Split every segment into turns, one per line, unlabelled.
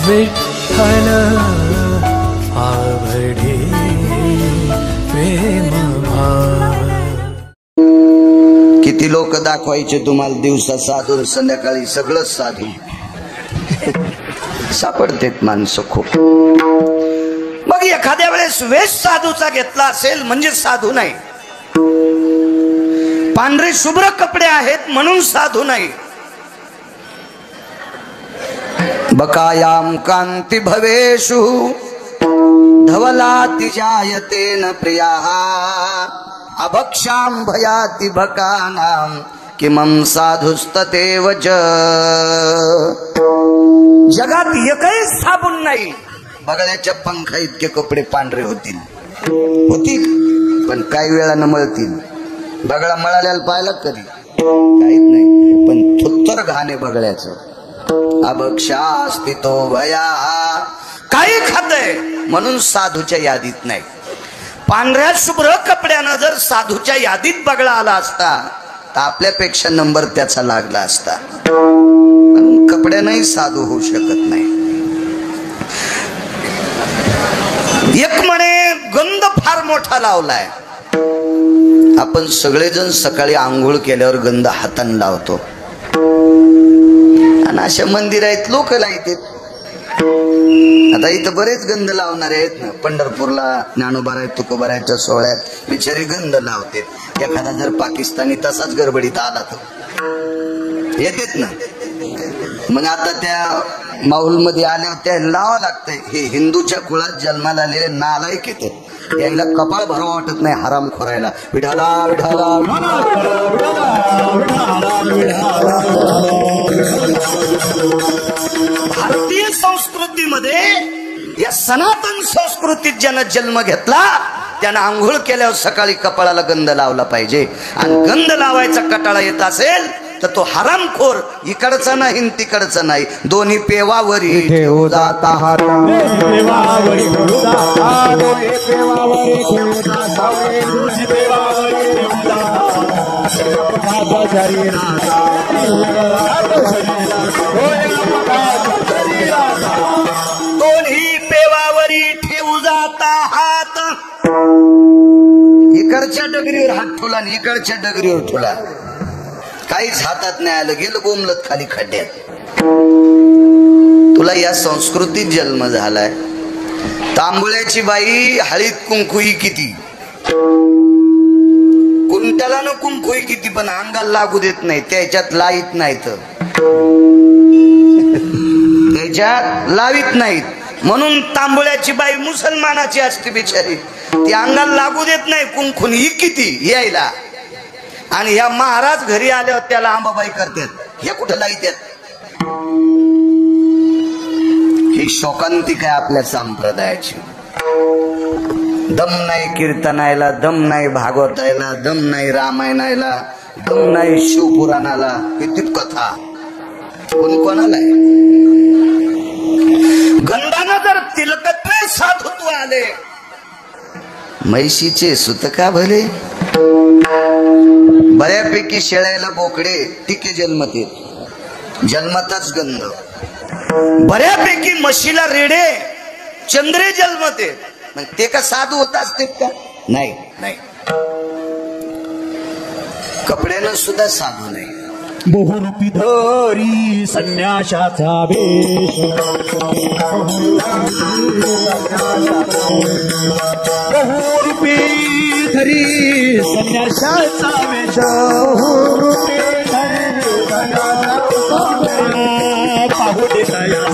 विठ्ठल आवडे प्रेम भाव।
किती लोक दाखवायचे तुम्हाला दिवसा साधू, संध्याकाळी सगळंच साधू सापडतेत माणसं खूप। मग एखाद्या वेळेस वेश साधूचा घेतला असेल म्हणजे साधू नाही, पांढरे शुभ्र कपडे आहेत म्हणून साधू नाही। बकायाम कांती भवेषु धवलाति जायते न प्रिया अभक्षाम भयाति भकानाम किमं साधुस्ततेव च। जगात एकही साबून नाही बगळ्याच्या पंखा इतके कपडे पांढरे होतील पण काही वेळानं मळतील। बगळा मळाल्याला पाहिला कधी काहीच नाही, पण थुत्तर घाणे बगळ्याचं। अभक्षास्तितो भया काही खातय म्हणून साधूच्या यादीत नाही। पांढऱ्या शुभ्र कपड्यानं जर साधूच्या यादीत बगळा आला असता तर आपल्यापेक्षा नंबर त्याचा लागला असता। कपड्यानंही साधू होऊ शकत नाही। एक म्हणे गंध फार मोठा लावलाय। आपण सगळेजण सकाळी आंघोळ केल्यावर गंध हाताने लावतो आणि अशा मंदिर आहेत लोक लावतात। आता इथं बरेच गंध लावणारे आहेत ना, पंढरपूरला ज्ञानोबाराय तुकोबारायच्या सोहळ्यात बिचारी गंध लावते। एखादा जर पाकिस्तानी तसाच गडबडीत आला तर येतेत ना। मग आता त्या माऊल मध्ये आल्यावर त्या लावा लागतंय। हे हिंदूच्या कुळात जन्माला आलेले नालायक येते, यायला कपाळ भरावं वाटत नाही हराम खोरायला। विठाला विठाला भारतीय संस्कृतीमध्ये या सनातन संस्कृतीत ज्यानं जन्म घेतला त्यानं आंघोळ केल्यावर सकाळी कपाळाला गंध लावला पाहिजे। आणि गंध लावायचा कटाळा येत असेल तर तो हरामखोर इकडचा नाही तिकडचा नाही, दोन्ही पेवावरी ठेवू जाता हात। दोन्ही पेवावरी ठेवू जाता हात। इकडच्या डगरीवर हात ठेवला आणि इकडच्या डगरीवर ठेवला, काहीच हातात नाही आलं, गेलं बोंबलत खाली खड्ड्यात। तुला या संस्कृतीत जन्म झालाय। तांबुळ्याची बाई हळीत कुंकुई किती, कुंटाला न कुंकुई किती, पण अंगाला लागू देत नाही, त्याच्यात लाईत नाहीत, त्याच्यात लावित नाहीत। म्हणून तांबुळ्याची बाई मुसलमानाची असते बिचारी, ती अंगाला लागू देत नाही कुंकुन ही किती यायला। आणि ह्या महाराज घरी आल्यावर त्याला आंबाबाई करतात, हे कुठं लाईत्यात। ही शोकांतिक आहे आपल्या संप्रदायाची। दम नाही कीर्तनायला, दम नाही भागवतायला, दम नाही रामायणायला, दम नाही शिवपुराणाला, किती कथा कोण कोणाला आहे। गंधानं जर तिलकत्वे साधुत्व आले, म्हैशीचे सुत का भले। बऱ्यापैकी शेळ्याला बोकडे टिके जन्मते, जन्मताच गंध। बऱ्यापैकी म्हशीला रेडे चंद्रे जन्मते, ते का साधू होत असते का? नाही नाही, कपड्यानं सुद्धा साधू नाही।
बहुरूपी धरी संन्याशाचा वेश, बहुरूपी धरी संन्याशाचा वेश, पाहू देताया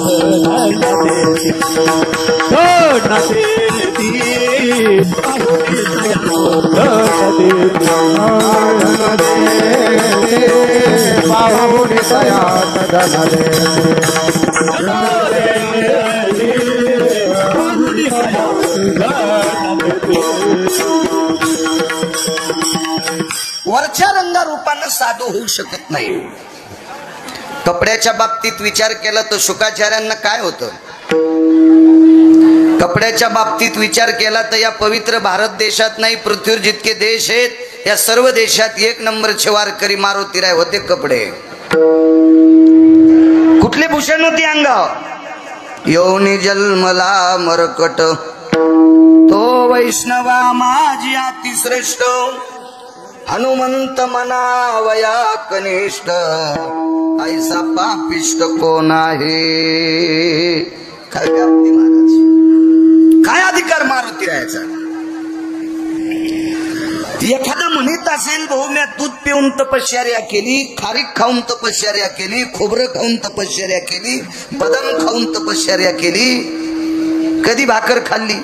वरच्या रंगारूपानं साधू होऊ शकत नाही। कपड्याच्या बाबतीत विचार केला तर शुकाचार्यांना काय होतं? कपड्याच्या बाबतीत विचार केला तर या पवित्र भारत देशात नाही, पृथ्वीवर जितके देश आहेत या सर्व देशात एक नंबरचे वारकरी मारुतीराय होते। कपडे कुठली भूषण होती अंगावर? योनी जन्मला मरकट, तो वैष्णवा माझी अतिश्रेष्ठ, हनुमंत मनावया कनिष्ठ, ऐसा पापिष्ट कोण आहे. काय व्याप्ती महाराज, काय अधिकार मारुती राहायचा. एखादा म्हणत असेल भाऊ मी दूध पिऊन तपश्चर्या केली, खारीक खाऊन तपश्चर्या केली, खोबरं खाऊन तपश्चर्या केली, बदाम खाऊन तपश्चर्या केली, कधी भाकर खाल्ली.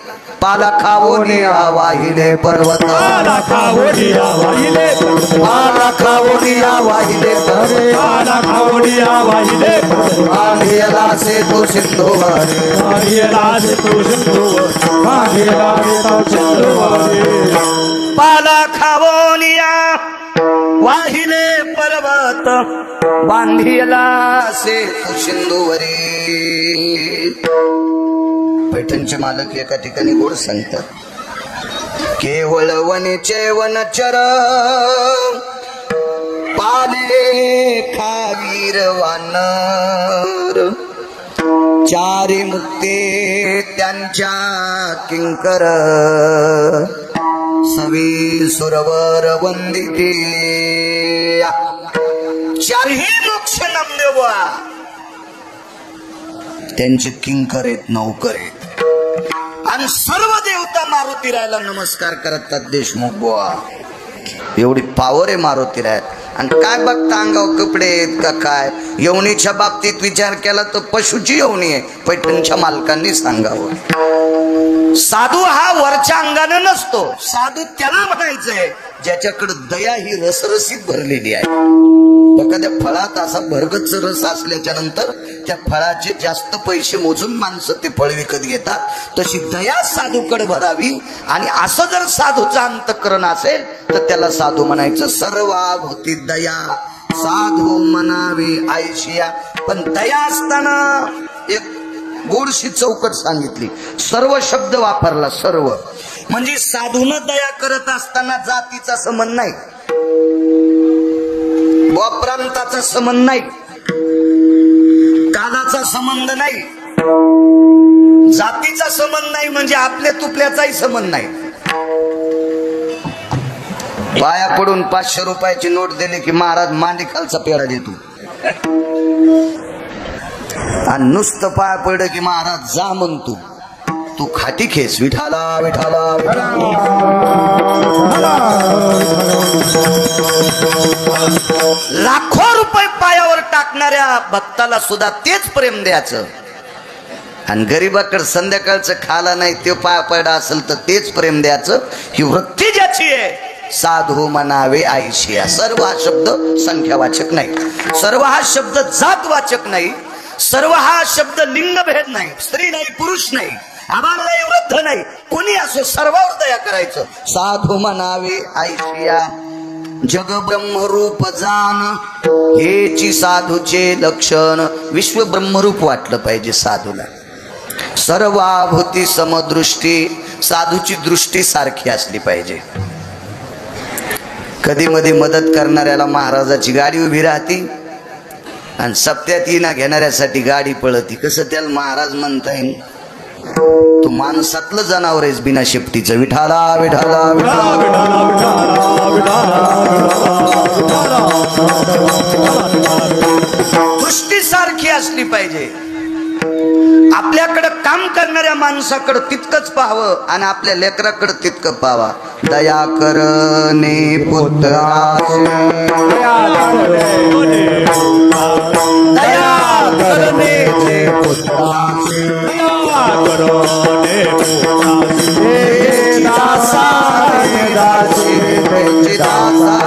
पाला खावोनी वाहिले पर्वत,
पाला खावोनी वाहिले पर्वत,
पाला खावोनी वाहिले पर्वत,
पाला खावोनी वाहिले पर्वत,
आलियला से तो सिंधुवर,
आलियला से तो सिंधुवर, आलियला से तो सिंधुवर.
पाला खावोनिया वाहिले पर्वत, बांधियला से तो सिंधुवरी. पैठणचे मालक एका ठिकाणी गोड सांगतात, केवळ वनेचे वनचर, पाले खावीर वानर, चारी मुक्ते त्यांच्या किंकर, सवी सुरवर वंदिते. चारही मोक्ष नामदेवा त्यांचे किंकर आहेत, नौकर आहेत. आणि सर्व देवता मारुती रायला नमस्कार करतात. देशमुख बुवा एवढी पावर आहे मारुती राय. आणि काय बघता अंगावर कपडे आहेत का काय. यवनीच्या बाबतीत विचार केला तर पशुची यवनी आहे. पैठणच्या मालकांनी सांगावं. साधू हा वरच्या अंगाने नसतो. साधू त्याला म्हणायचंय ज्याच्याकडे दया ही रसरसीत भरलेली आहे. एखाद्या फळात असा भरगच्च रस असल्याच्या नंतर त्या फळाचे जास्त पैसे मोजून माणसं ते फळ विकत घेतात. तशी दया साधूकडे भरावी. आणि असं जर साधूचं अंतःकरण असेल तर त्याला साधू म्हणायचं. सर्वाभूती दया साधू म्हणावे आयशिया. पण दया असताना एक गोडशी चौकट सांगितली. सर्व शब्द वापरला. सर्व म्हणजे साधून दया करत असताना जातीचा संबंध नाही, प्रांताचा संबंध नाही, कालाचा संबंध नाही, जातीचा संबंध नाही, म्हणजे आपल्या तुपल्याचाही संबंध नाही. पाया पडून 500 रुपयाची नोट दिली की महाराज मांडीखालचा पेढा देतो. आणि नुसतं पाया पडलं की महाराज जा म्हणतो. तू खाटी खेस विठाला विठाला लाखो रुपये पायावर टाकणाऱ्या भक्ताला सुद्धा तेच प्रेम द्यायचं. आणि गरीबाकडे संध्याकाळचं खाला नाही ते पाया पडा असेल तर तेच प्रेम द्यायचं. ही वृत्ती ज्याची आहे साधू म्हणावे आयशिया. सर्व हा शब्द संख्यावाचक नाही. सर्व हा शब्द जातवाचक नाही. सर्व हा शब्द लिंगभेद नाही. स्त्री नाही, पुरुष नाही, आबाल नाही, वृद्ध नाही, कोणी असो सर्वावर दया करायचं. साधू म्हणावे आयशिया. जग ब्रह्मरूप जाण हेची साधूचे लक्षण. विश्व ब्रह्मरूप वाटलं पाहिजे साधूला. सर्वाभूती समदृष्टी. साधूची दृष्टी सारखी असली पाहिजे. कधी मध्ये मदत करणाऱ्याला महाराजाची गाडी उभी राहती आणि सप्त्यात येणा घेणाऱ्यासाठी गाडी पळती. कसं त्याला महाराज म्हणता येईल. तू माणसातलं जनावर आहेस बिना शेपटीचं. विठाला विठाला दृष्टी सारखी असली पाहिजे. आपल्याकडे काम करणाऱ्या माणसाकडे तितकंच पाहावं आणि आपल्या लेकराकडे तितकं पाहावा. दया करणे पुत्राचे, दया करणे पुत्राचे, दासा दासी दासा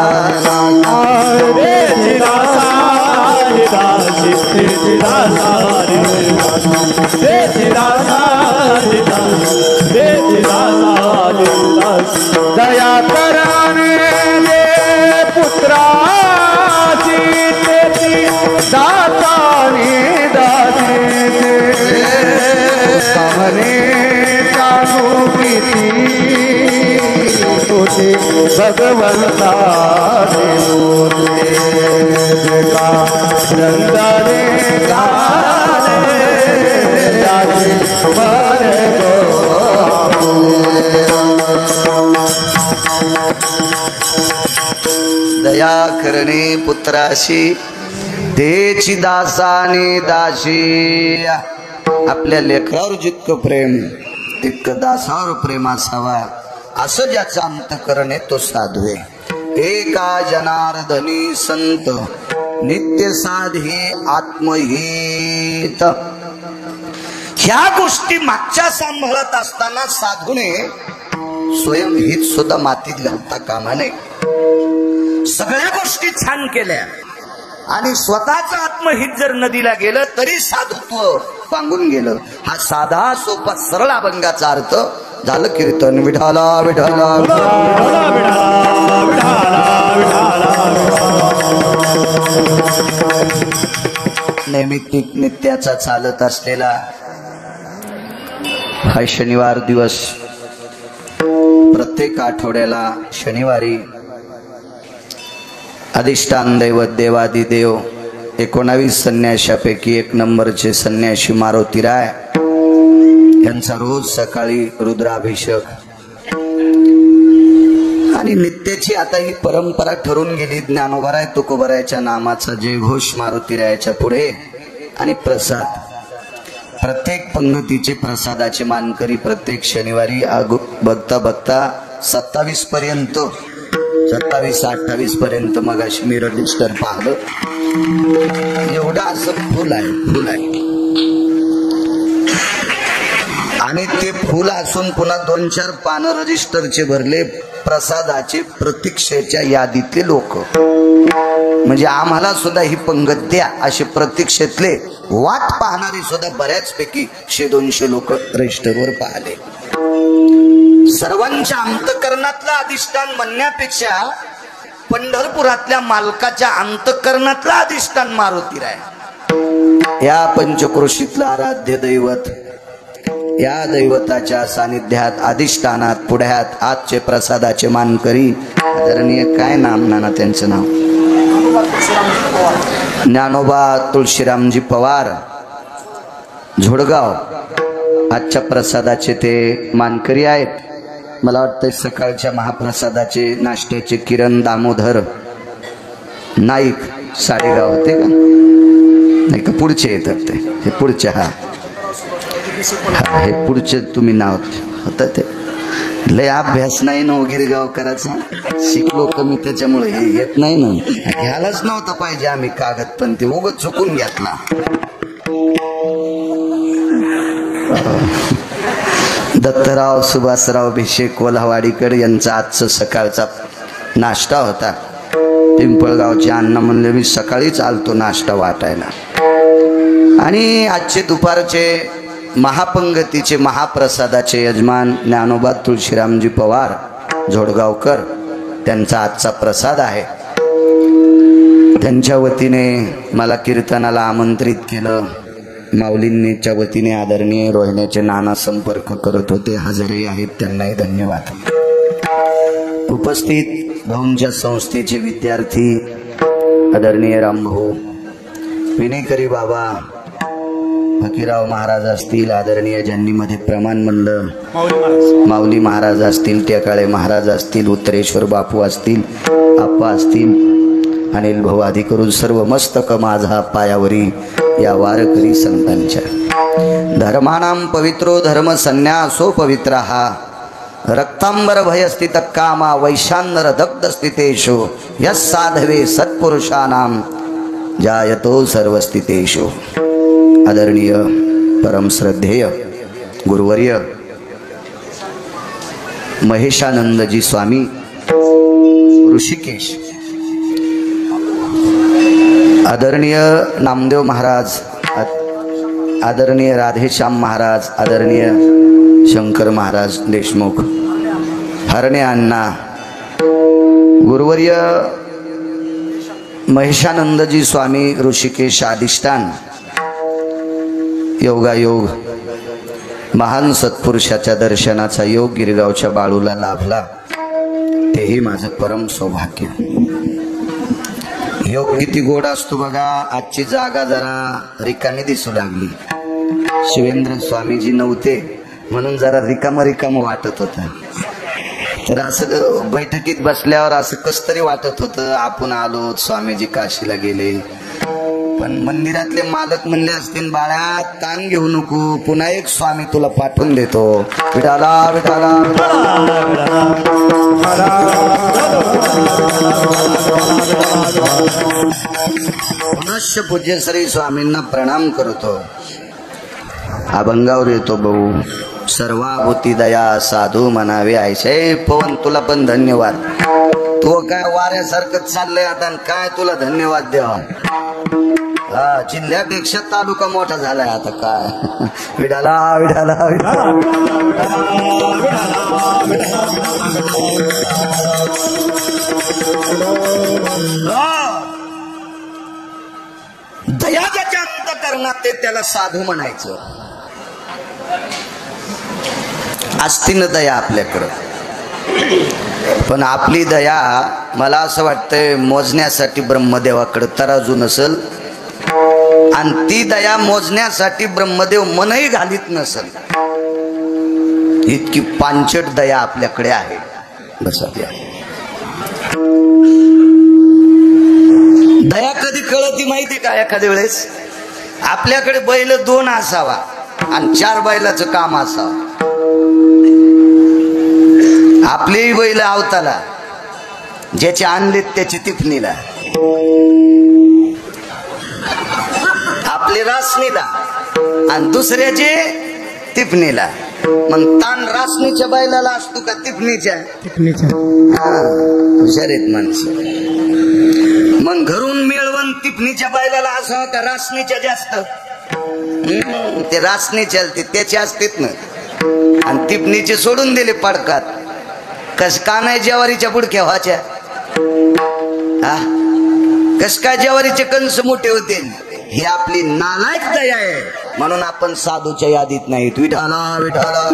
दया करणे पुत्राची दाताने दासे सामने कानू किती तुझे भगवंता नंदने याची मरे
दया करणे पुत्राशी तेची दासाने दाशी. आपल्या लेकरावर जितकं प्रेम तितकं दासावर प्रेम असावा, असं ज्याचा अंतःकरण आहे तो साधू आहे. एका जनार्दनी संत नित्य साधी आत्महित. ह्या गोष्टी मागच्या सांभाळत असताना साधूने स्वयंहित सुद्धा मातीत घालता कामा नये. सगळ्या गोष्टी छान केल्या आणि स्वतःच आत्महित जर नदीला गेलं तरी साधुत्व पांगून गेलं. हा साधा सोपा सरळ अभंगाचा अर्थ झालं कीर्तन विठाला विठाला नैमित्तिक नित्याचा चालत असलेला हा शनिवार दिवस. प्रत्येक आठवड्याला शनिवारी अधिष्ठान दैवत देवादिदेव 19 संन्याशापैकी 1 नंबरचे संन्याशी मारुतीराय यांचा रोज सकाळी रुद्राभिषेक आणि नित्याची आता ही परंपरा ठरून गेली. ज्ञानोबाराय तुकोबारायच्या नामाचा जयघोष मारुतीरायाच्या पुढे आणि प्रसाद. प्रत्येक पंगतीचे प्रसादाचे मानकरी प्रत्येक शनिवारी बघता बघता 27 पर्यंत 27-28 पर्यंत मग अशी मी रजिस्टर पाहिलं. एवढं असं फुल आहे आणि ते फुल असून पुन्हा 2-4 पानं रजिस्टरचे भरले प्रसादाचे प्रतीक्षेच्या यादीतले लोक. म्हणजे आम्हाला सुद्धा ही पंगत द्या असे प्रतीक्षेतले वाट पाहणारे सुद्धा बऱ्याचपैकी 100-200 लोक रजिस्टरवर पाहिले. सर्वांच्या अंतःकरणातलं अधिष्ठान म्हणण्यापेक्षा पंढरपुरातल्या मालकाच्या अंतःकरणातलं अधिष्ठान मारुतीराय. या पंचक्रोशीतलं आराध्य दैवत, या दैवताच्या सानिध्यात अधिष्ठानात पुढ्यात आजचे प्रसादाचे मानकरी आदरणीय काय नाम नाना त्यांचं नाव ज्ञानोबा तुळशीरामजी पवार झोडगाव आजच्या प्रसादाचे ते मानकरी आहेत. मला वाटतं सकाळच्या महाप्रसादाचे नाश्त्याचे किरण दामोदर नाईक साडेगाव होते का नाही का पुढचे येतात ते हे पुढचे. हा हे पुढचे तुम्ही नाव होतं ते लय अभ्यास नाही ना गिरगाव करायचा शिकलो कमी त्याच्यामुळे हे येत नाही ना. घ्यायलाच नव्हतं पाहिजे आम्ही कागद पण ते उगत चुकून घेतला. दत्तराव सुभासराव भिशे कोल्हावाडीकर यांचा आजचा सकाळचा नाश्ता होता. पिंपळगावचे अण्णा म्हणले मी सकाळीच आलतो नाश्ता वाटायला. आणि आजचे दुपारचे महापंगतीचे महाप्रसादाचे यजमान ज्ञानोबा तुळशीरामजी पवार झोडगावकर त्यांचा आजचा प्रसाद आहे. त्यांच्या वतीने मला कीर्तनाला आमंत्रित केलं. माऊलींच्या वतीने आदरणीय रोहिण्याचे नाना संपर्क करत होते, हजरही आहेत, त्यांनाही धन्यवाद. उपस्थित भाऊंच्या संस्थेचे विद्यार्थी आदरणीय रामभाऊ विनेकरी बाबा फकीराव महाराज असतील, आदरणीय ज्यांनीमध्ये प्रमाण मंडळ माऊली महाराज असतील, टेकाळे महाराज असतील, उत्तरेश्वर बापू असतील, आप्पा असतील, अनिल भाऊ आदी करून सर्व मस्तक माझा पायावरी या वारकरी संतांच्या. धर्मानां पवित्रो धर्म संन्यासो पवित्र हा रक्तांबर भयस्थित कामा वैशान्नर दग्ध स्थितेषु यस् साधवे सत्पुरुषाणां जायतो सर्वस्थितेषु. आदरणीय परम श्रद्धेय गुरुवर्य महेशानंदजी स्वामी ऋषिकेश, आदरणीय नामदेव महाराज, आदरणीय राधेश्याम महाराज, आदरणीय शंकर महाराज देशमुख, हरणे अण्णा, गुरुवर्य महेशानंदजी स्वामी ऋषिकेश अधिष्ठान, योगायोग महान सत्पुरुषाच्या दर्शनाचा योग गिरगावच्या बाळूला लाभला, तेही माझं परम सौभाग्य. योग किती गोड असतो बघा. आजची जागा जरा रिकामी दिसू लागली. शिवेंद्र स्वामीजी नव्हते म्हणून जरा रिकाम वाटत होत. तर असं बैठकीत बसल्यावर असं कस तरी वाटत होतं, आपण आलो, स्वामीजी काशीला गेले. पण मंदिरातले मालक म्हणले असतील, बाळा ताण घेऊ नको, पुन्हा एक स्वामी तुला पाठवून देतो. विठाला विठाला पुनश्च पूज्य श्री स्वामींना प्रणाम करतो. अभंगावर येतो भाऊ. सर्वाभूती दया साधू म्हणावे ऐशे. पवन तुला पण धन्यवाद. तो काय वाऱ्यासारखं चाललंय आता, काय तुला धन्यवाद द्यावा. जिल्ह्यापेक्षा तालुका मोठा झालाय आता काय. विडाला विडाला दया ज्याच्या अंतःकरणात ते त्याला साधू म्हणायचं. असती न दया आपल्याकडं, पण आपली दया मला असं वाटतंय मोजण्यासाठी ब्रह्मदेवाकडे तराजू नसल, आणि ती दया मोजण्यासाठी ब्रह्मदेव मनही घालीत नसल. इतकी पांचट दया आपल्याकडे आहे. बस दया कधी कळती माहिती का? एखाद्या वेळेस आपल्याकडे बैल 2 असावा आणि 4 बैलाचं काम असावं. आपलेही बैल आवताला, ज्याचे आणलेत त्याची टिपणीला, आपले रासणीला आणि दुसऱ्याचे टिपणीला. मग ताण रासणीच्या बैलाला असतो का टिपणीच्या? हुशार आहेत माणसं. मग घरून मिळवून टिपणीच्या बैलाला असावं का रासणीच्या जास्त? ते रासणी चालते त्याचे असतेत ना, आणि टिपणीचे सोडून दिले पडकात. कस का नाही ज्वारीच्या बुडक्या व्हायच्या? कस काय ज्वारीचे कंस मोठे होते? ही आपली नालायक दया आहे, म्हणून आपण साधूच्या यादीत नाहीत. विठाला विठाला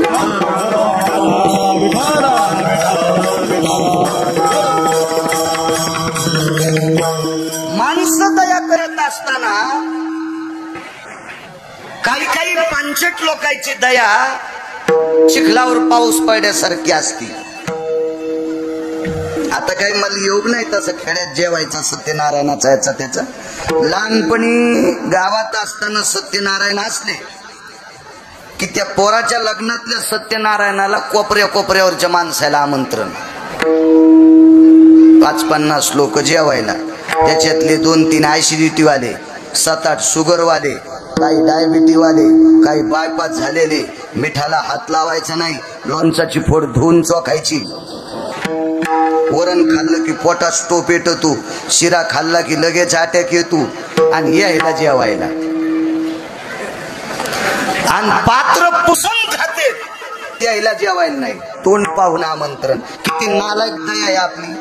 माणसं दया करत असताना काही पांचट लोकांची दया चिखलावर पाऊस पडण्यासारखी असती. आता काही मला योग नाही तसं खेड्यात जेवायचा सत्यनारायणाचा याचा त्याचा. लहानपणी गावात असताना सत्यनारायण असले की त्या पोराच्या लग्नातल्या सत्यनारायणाला कोपऱ्यावरच्या माणसाला आमंत्रण. 50-50 लोक जेवायला. त्याच्यातले 2-3 ऍसिडिटी वाले, 7-8 शुगर वाले, काही डायबिटी वाले, काही बायपास झालेले. मिठाला हात लावायचा नाही, लोणचाची फोड धुवून चोखायची. वरण खाल्लं की पोटात स्टोप येतो, शिरा खाल्ला की लगेच अटॅक येतो, आणि यायला जेवायला. आणि पात्र पुसून खाते, यायला जेवायला नाही. तोंड पाहून आमंत्रण. किती नालायक दया आहे आपली.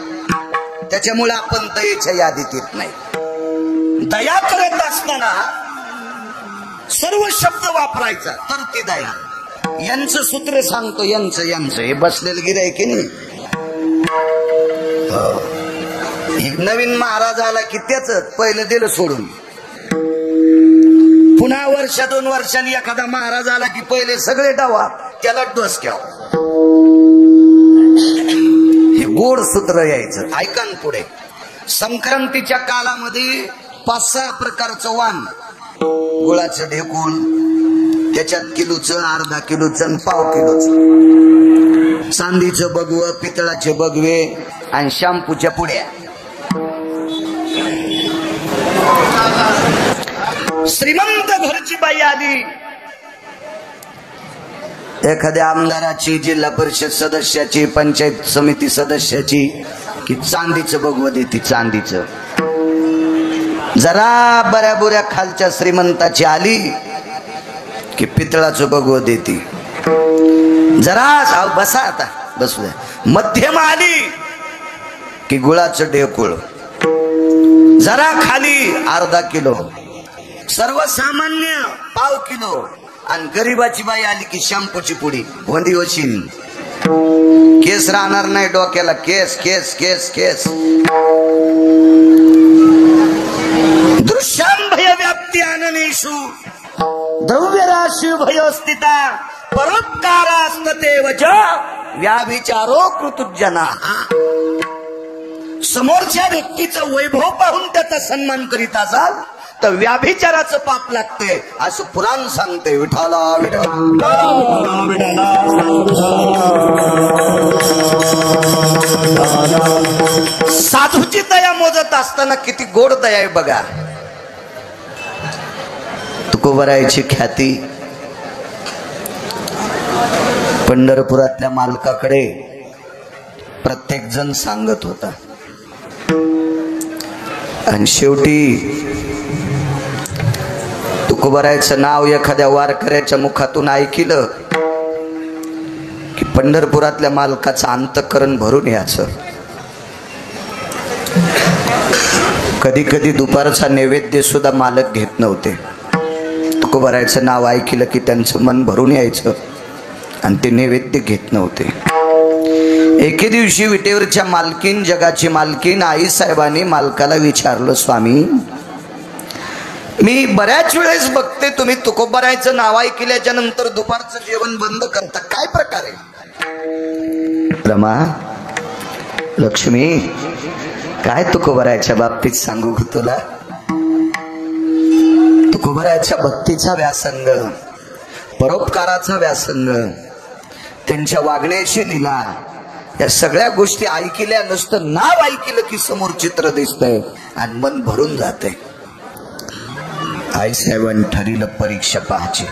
त्याच्यामुळे आपण दयेच्या यादीत येत नाही. दया करत असताना सर्व शब्द वापरायचा तर ती दया. यांचं सूत्र सांगतो, यांचं हे बसलेलं गिऱ्हाईक की नाही. नवीन महाराज आला की त्याच पहिलं दिलं सोडून. पुन्हा 1-2 वर्षांनी एखादा महाराज आला की पहिले सगळे डावा त्याला डोसक्या. हे गोड सूत्र यायचं. ऐका पुढे. संक्रांतीच्या काळामध्ये 5-6 प्रकारचं वाण, गुळाचं ढेकूळ, त्याच्यात किलोचं, अर्धा किलोचं, पाव किलोचं, चांदीचं बगवं, पितळाचे बगवे आणि शॅम्पूच्या पुड्या. श्रीमंत घरची बाई आली, एखाद्या आमदाराची, जिल्हा परिषद सदस्याची, पंचायत समिती सदस्याची, की चांदीचं बगवं देते. चांदीचं. जरा बऱ्या बुऱ्या खालच्या श्रीमंताची आली की पितळाचं बगवं देते. जरा बसा, आता बसू द्या. मध्यम आली की गुळाचं ढेकूळ. जरा खाली अर्धा किलो. सर्वसामान्य पाव किलो. आणि गरीबाची बाई आली की शॅम्पूची पुडी. वंदी होशील. केस राहणार नाही डोक्याला. केस केस केस केस. दृश्यां भय व्याप्ती आननेषु द्रव्यराशी भयस्थिता परोपकारास्तते वच व्याभिचारो कृतुजना. समोरच्या व्यक्तीचं वैभव पाहून त्याचा सन्मान करीत असाल तर व्याभिचाराचं पाप लागते असं पुराण सांगते. विठाला साधूची दया मोजत असताना किती गोड दया आहे बघा. तुकोबारायची ख्याती पंढरपुरातल्या मालकाकडे प्रत्येक जण सांगत होता आणि शेवटी तुकोबारायचं नाव एखाद्या वारकऱ्याच्या मुखातून ऐकलं की पंढरपुरातल्या मालकाचं अंतःकरण भरून यायचं. कधी कधी दुपारचा नैवेद्य सुद्धा मालक घेत नव्हते. तुकोबारायचं नाव ऐकलं की त्यांचं मन भरून यायचं आणि ते नैवेद्य घेत नव्हते. एके दिवशी विटेवरच्या मालकीन, जगाची मालकीन आईसाहेबांनी मालकाला विचारलं, स्वामी मी बऱ्याच वेळेस बघते तुम्ही तुकोबारायचं नाव ऐकल्याच्या नंतर दुपारचं जेवण बंद करता, काय प्रकार आहे? रमा, लक्ष्मी, काय तुकोबारायच्या बाबतीत सांगू तुला? तुकोबारायच्या भक्तीचा व्यासंग, परोपकाराचा व्यासंग, त्यांच्या वागण्याची लीला, या सगळ्या गोष्टी ऐकल्या, नुसतं नाव ऐकलं की समोर चित्र दिसतंय आणि मन भरून जाते. आईसाहेबांनी ठरलं परीक्षा पाहायची.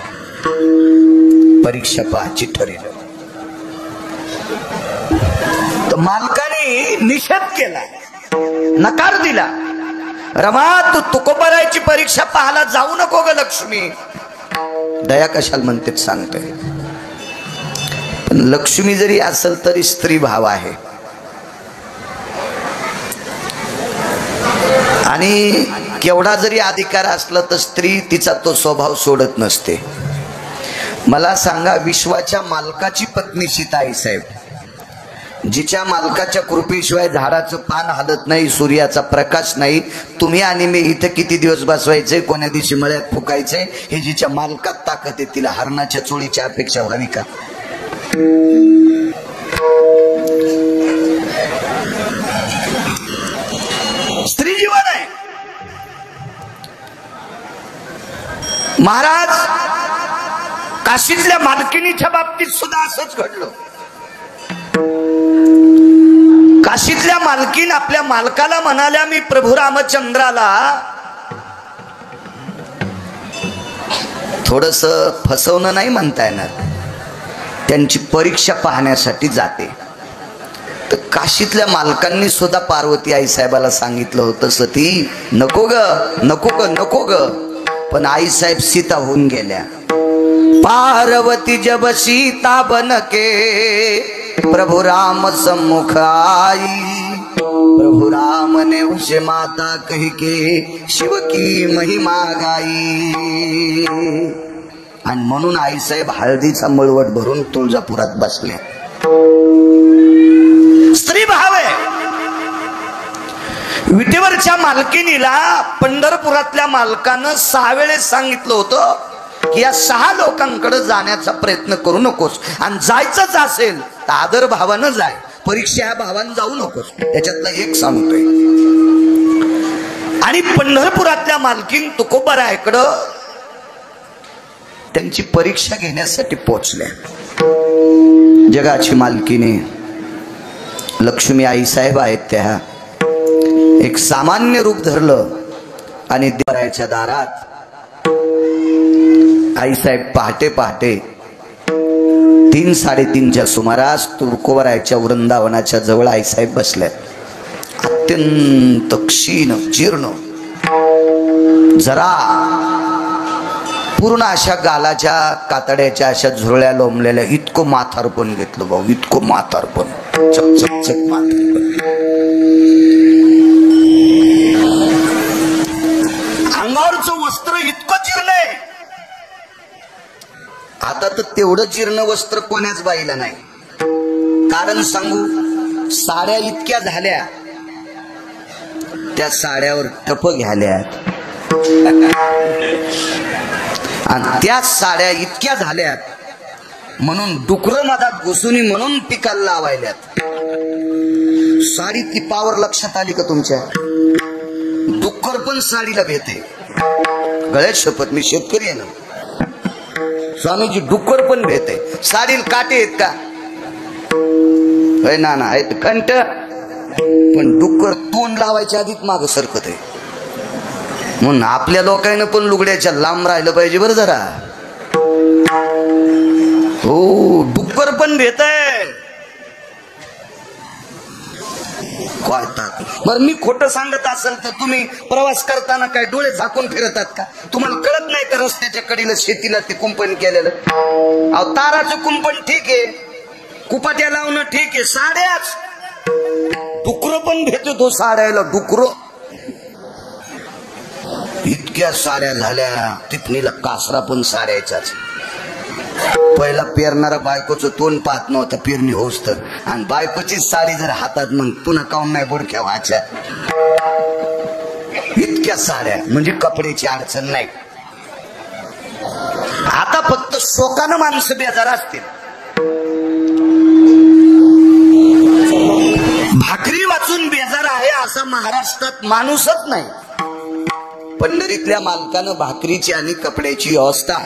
परीक्षा पाहायची ठरलं तर मालकाने निषेध केला, नकार दिला. रमा, तू तुकोबारायची परीक्षा पाहायला जाऊ नको ग लक्ष्मी. दया कशाला म्हणते सांगते. पण लक्ष्मी जरी असेल तरी स्त्री भाव आहे आणि केवढा जरी अधिकार असला तर स्त्री तिचा तो स्वभाव सोडत नसते. मला सांगा, विश्वाच्या मालकाची पत्नी सीता आईसाहेब, जिच्या मालकाच्या कृपेशिवाय झाडाचं पान हलत नाही, सूर्याचा प्रकाश नाही, तुम्ही आणि मी इथं किती दिवस बसवायचे, कोण्या दिवशी मळ्यात फुकायचे, हे जिच्या मालकात ताकद आहे, तिला हरणाच्या चोळीची अपेक्षा व्हावी का? स्त्री जीवन आहे. महाराज, काशीतल्या मालकिनीच्या बाबतीत सुद्धा असंच घडलं. काशीतल्या मालकीन आपल्या मालकाला म्हणाल्या, मी प्रभू रामचंद्राला थोडस फसवणं नाही म्हणता येणार, त्यांची परीक्षा पाहण्यासाठी जाते. तर काशीतल्या मालकांनी सुद्धा पार्वती आईसाहेबाला सांगितलं होतं, सती नको ग, नको ग, नको ग. पण आईसाहेब सीता होऊन गेल्या. पार्वती जब सीता बनके प्रभु राम सम्मुख आई, प्रभु राम ने उसे माता कही के शिव की महिमा गाई. आणि म्हणून आईसाहेब हळदीचा मळवट भरून तुळजापुरात बसले. स्त्री भाव आहे. विटेवरच्या मालकिनीला पंढरपुरातल्या मालकानं 6 वेळेस सांगितलं होतं की या 6 लोकांकडे जाण्याचा प्रयत्न करू नकोस, आणि जायचंच असेल तर आदर भावानं जाय, परीक्षा ह्या भावानं जाऊ नकोस. त्याच्यातला एक सांगतोय. आणि पंढरपुरातल्या मालकीन तुकोबारायकडं त्यांची परीक्षा घेण्यासाठी पोहोचल्या. जगाची मालकीने लक्ष्मी आईसाहेब आहेत, त्या एक सामान्य रूप धरलं आणि देवरायाच्या दारात आईसाहेब पहाटे पहाटे 3-3:30च्या सुमारास तुकोबारायच्या वृंदावनाच्या जवळ आईसाहेब बसल्या. अत्यंत क्षीण जीर्ण, जरा पूर्ण अशा गालाच्या कातड्याच्या अशा झुरळ्या लोंबलेल्या, इतकं माथारपण घेतलं भाऊ, इतकं माथारपण, चकचक माथारपण. अंगावरचं वस्त्र इतकं जीर्ण आहे. आता तर तेवढं जीर्ण वस्त्र कोणाच बाईला नाही. कारण सांगू, साड्या इतक्या झाल्या, त्या साड्यावर टप घ्याल्यात. आणि त्या साड्या इतक्या झाल्यात म्हणून डुकरं मधात घुसून म्हणून पिकाला लावायल्यात. साडी ती पावर लक्षात आली का तुमच्या? डुक्कर पण साडीला भेटे. गळ्यात शपथ, मी शेतकरी आहे ना स्वामीजी. डुक्कर पण भेटे. साडीला काटे आहेत का? ना आहेत कंट. पण डुक्कर तोंड लावायच्या आधीच माग सरकत आहे. म्हणून आपल्या लोकांना पण लुगड्याच्या लांब राहिलं पाहिजे बरं जरा. हो, डुक्कर पण भेटय. बरं, मी खोटं सांगत असेल तर तुम्ही प्रवास करताना काय डोळे झाकून फिरतात का? तुम्हाला कळत नाही का रस्त्याच्या कडेला शेतीला ते कुंपण केलेलं? अहो, ताराचं कुंपण ठीक आहे, कुपाट्या लावणं ठीक आहे, साड्याच. डुकर पण भेटतो साड्याला. डुकर इतक्या साड्या झाल्या. तिथनीला कासरा पण साड्याच्याच. पहिला पेरणारा बायकोचं तोंड पाहत नव्हतं पेरणी होस तर. आणि बायकोची साडी जर हातात मग पुन्हा काऊन नाही बुडक्या व्हायच्या. इतक्या साड्या म्हणजे कपड्याची अडचण नाही. आता फक्त शोकानं माणसं बेजार असतील. भाकरी वाचून बेजार आहे असा महाराष्ट्रात माणूसच नाही. पंढरीतल्या मालकानं भाकरीची आणि कपड्याची व्यवस्था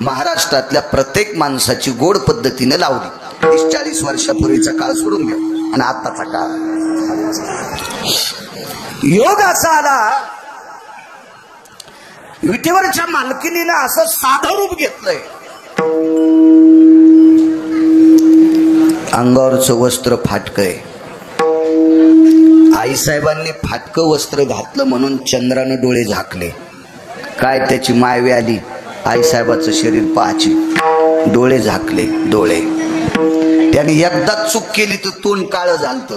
महाराष्ट्रातल्या प्रत्येक माणसाची गोड पद्धतीने लावली. 30-40 वर्षापूर्वीचा काळ सोडून घ्या आणि आताचा काळ. योग असा आला, विठेवरच्या मालकिनीनं असं साधं रूप घेतलंय. अंगावरचं वस्त्र फाटकय. आईसाहेबांनी फाटकं वस्त्र घातलं म्हणून चंद्रानं डोळे झाकले. काय त्याची मायवी आली. आईसाहेबाचं शरीर पाहायचे, डोळे झाकले. डोळे त्याने एकदा चूक केली तर तोंड काळं झालत.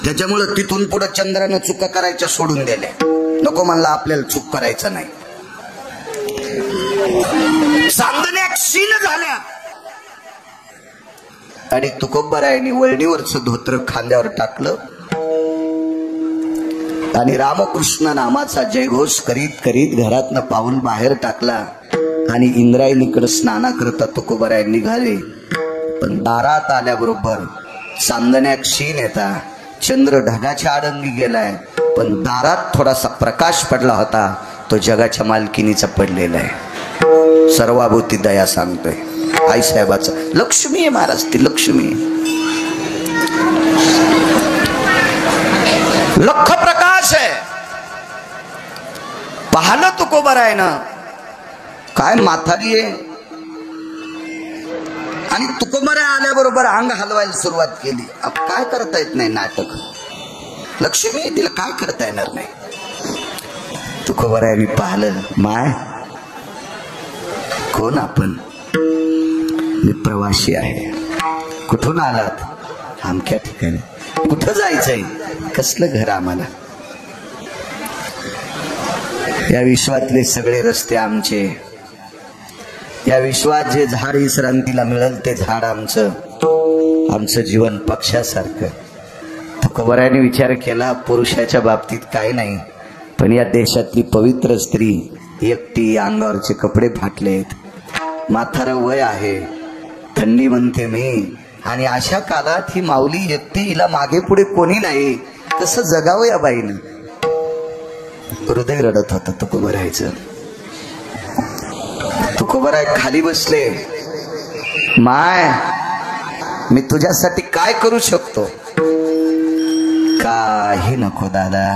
त्याच्यामुळं तिथून पुढे चंद्रानं चुका करायच्या सोडून दिल्या. नको म्हणला आपल्याला चूक करायचं नाही. चांदण्या क्षीण झाल्या. आणि तुकोबारायांनी वळणीवरचं धोत्र खांद्यावर टाकलं आणि रामकृष्ण नामाचा जयघोष करीत करीत घरातनं पाऊल बाहेर टाकला. आणि इंद्रायणीकडे स्नाना करता तुकोबाराय निघाले. पण दारात आल्याबरोबर चांदण्या क्षीण येता. चंद्र ढगाच्या आडंगी गेलाय, पण दारात थोडासा प्रकाश पडला होता. तो जगाच्या मालकिनीचा पडलेला आहे. सर्वाभूती दया सांगतोय आईसाहेबाचं. लक्ष्मी आहे महाराज, ती लक्ष्मी. लख प्रकाश आहे. पाहिलं तुकोबारायनं काय म्हातारी आहे. आणि तुकोबाराय आल्याबरोबर अंग हलवायला सुरुवात केली. अब काय करता येत नाही नाटक. लक्ष्मी तिला काय करता येणार नाही. तुकोबारायांनी पाहिलं. माय कोण आपण? मी प्रवासी आहे. कुठून आलात? आमक्या ठिकाणी. कुठं जायचंय? कसलं घर आम्हाला? या विश्वातले सगळे रस्ते आमचे. या विश्वात जे झाड विश्रांतीला मिळेल ते झाड आमचं. आमचं जीवन पक्षासारखं. तुकोबारायांनी विचार केला, पुरुषाच्या बाबतीत काही नाही, पण या देशातली पवित्र स्त्री एकटी, अंगावरचे कपडे फाटलेत, म्हातारं वय आहे, थंडी म्हणते मी, आणि अशा काळात ही माऊली एकटी, हिला मागे पुढे कोणी नाही, कसं जगावं या बाईनं? हृदय रडत होतं तुकोबारायचं. तुकोबाराय खाली बसले. माय मी तुझ्यासाठी काय करू शकतो? काही नको दादा.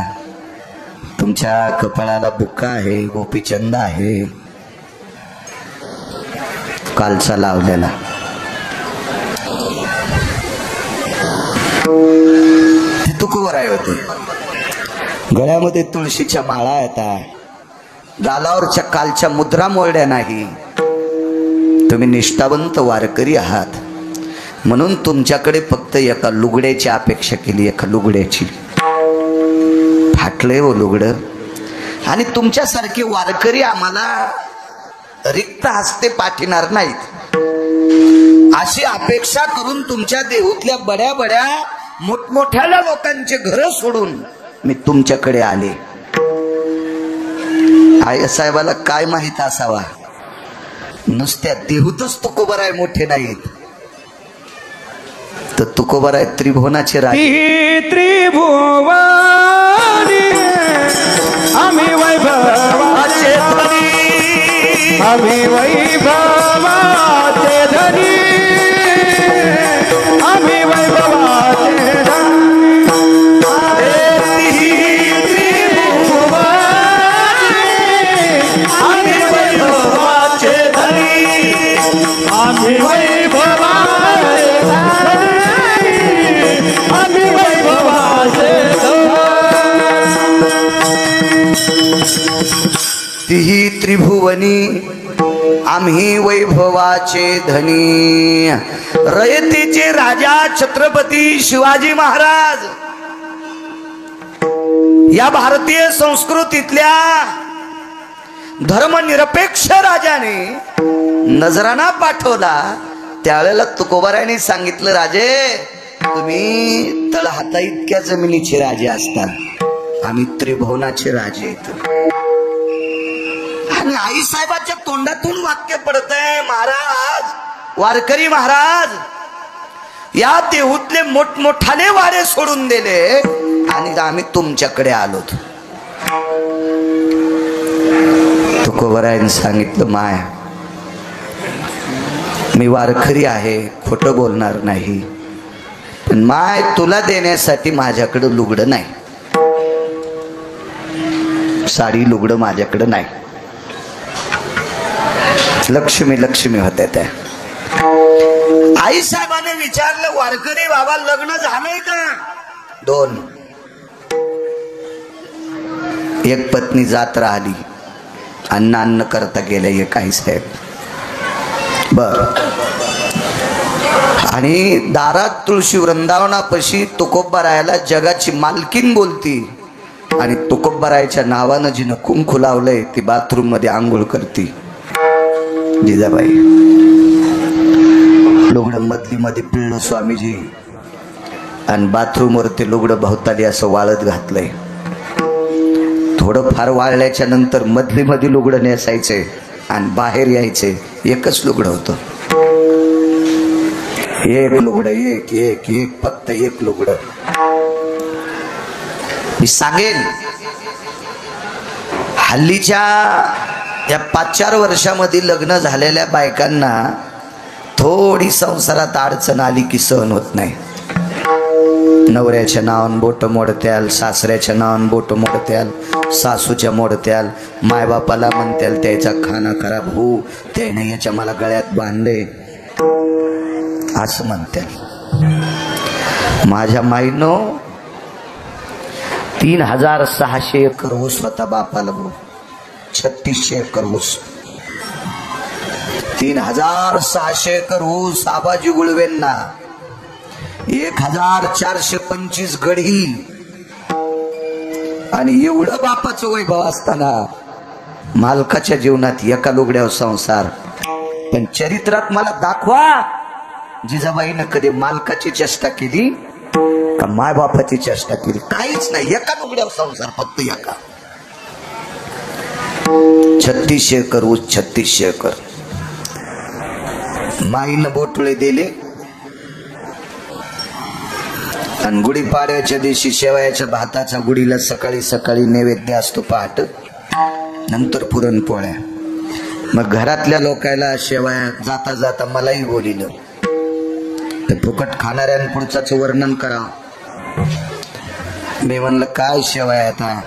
तुमच्या कपाळाला बुक्का आहे, गोपीचंद आहे, कालचा लावलेला. ते तुकोबाराय होते. गळ्यामध्ये तुळशीच्या माळा येतात. गालावरच्या कालच्या मुद्रा मोडल्या नाही. तुम्ही निष्ठावंत वारकरी आहात म्हणून तुमच्याकडे फक्त एका लुगड्याची अपेक्षा केली. एका लुगड्याची. फाटलंय वो लुगडं. आणि तुमच्यासारखे वारकरी आम्हाला रिक्त हस्ते पाठवणार नाहीत अशी अपेक्षा करून तुमच्या देहूतल्या बड्या बड्या मोठमोठ्या लोकांचे घर सोडून मी तुमच्याकडे आले. आई साहेबाला काय माहित असावा, नुसत्या देहूतच तुकोबराय मोठे नाहीत, तर तुकोबराय त्रिभुवनाचे राजे.
त्रिभुवनी आम्ही वैभवाचे धनी, आम्ही वैभवाचे धनी, आम्ही वैभवाचे धनी. आम्ही वैभवाचे धनी, आम्ही वैभवाचे धनी, आम्ही वैभवाचे
तिही त्रिभुवनी आम्ही वैभवाचे धनी. रयतेचे राजा छत्रपती शिवाजी महाराज या भारतीय संस्कृतीतल्या धर्मनिरपेक्ष राजाने नजराणा पाठवला. त्यावेळेला तुकोबारायांनी सांगितलं, राजे तुम्ही तळहाता इतक्या जमिनीचे राजे असतात, आम्ही त्रिभुवनाचे राजे आहेत. आणि आई साहेबाच्या तोंडातून वाक्य पडतंय, महाराज वारकरी महाराज या देहूतले मोठमोठाले वारे सोडून दिले आणि आम्ही तुमच्याकडे आलोत. तुकोबारायांनी सांगितलं, माय मी वारकरी आहे, खोटं बोलणार नाही, पण माय तुला देण्यासाठी माझ्याकडं लुगडं नाही, साडी लुगडं माझ्याकडं नाही. लक्ष्मी लक्ष्मी होत्या त्या. आई साहेबाने विचारलं, वारकरी बाबा लग्न झालंय का? 2. एक पत्नी जात राहिली, अन्न करता गेले एक आई साहेब. बर. आणि दारात तुळशी वृंदावनापाशी तुकोबारायाला जगाची मालकीन बोलती आणि तुकोबारायाच्या नावानं जिनं कुंकू लावलंय ती बाथरूम मध्ये आंघोळ करती. जिजाबाई लुगडं मधली मध्ये पिळलं स्वामीजी आणि बाथरूम वर ते लुगडं भवताली असं वाळत घातलंय. थोडं फार वाळल्याच्या नंतर मधली मध्ये लुगडं नेसायचे आणि बाहेर यायचे. एकच लुगडं होतं, एक लुगडं, एक एक एक फक्त एक लुगडं. मी सांगेन हल्लीच्या या 5-4 वर्षामध्ये लग्न झालेल्या बायकांना थोडी संसारात अडचण आली की सहन होत नाही. नवऱ्याच्या नावान बोट मोडत्याल, सासऱ्याच्या नावान बोट मोडत्याल, सासूच्या मोडत्याल, मायबापाला म्हणत्याल त्याचा खाना खराब हो, त्याने याच्या मला गळ्यात बांधले असं म्हणत्याल. माझ्या माईनं 3600 एकर ऊस होता बापाला, 3600 एकर ऊस. 3600 एकर ऊस आबाजी गुळवेंना, 1425 गढी आणि एवढं बापाचं वैभव असताना मालकाच्या जीवनात एका लुगड्यावर संसार. पण चरित्रात मला दाखवा जिजाबाईनं कधी मालकाची चेष्टा केली का माय बापाची चेष्टा केली? काहीच नाही, एका लुगड्यावर संसार, फक्त एका. 3600 एकर ऊस, 3600 एकर. माईनं बोटुळे दिले आणि गुढीपाडव्याच्या दिवशी शेवयाच्या भाताच्या गुढीला सकाळी सकाळी नैवेद्य असतो पहाट, नंतर पुरणपोळ्या. मग घरातल्या लोकायला शेवया जाता जाता मलाही बोलिलं, तर फुकट खाणाऱ्यां पुढचाच वर्णन करा. मी म्हणलं काय शेवया आता,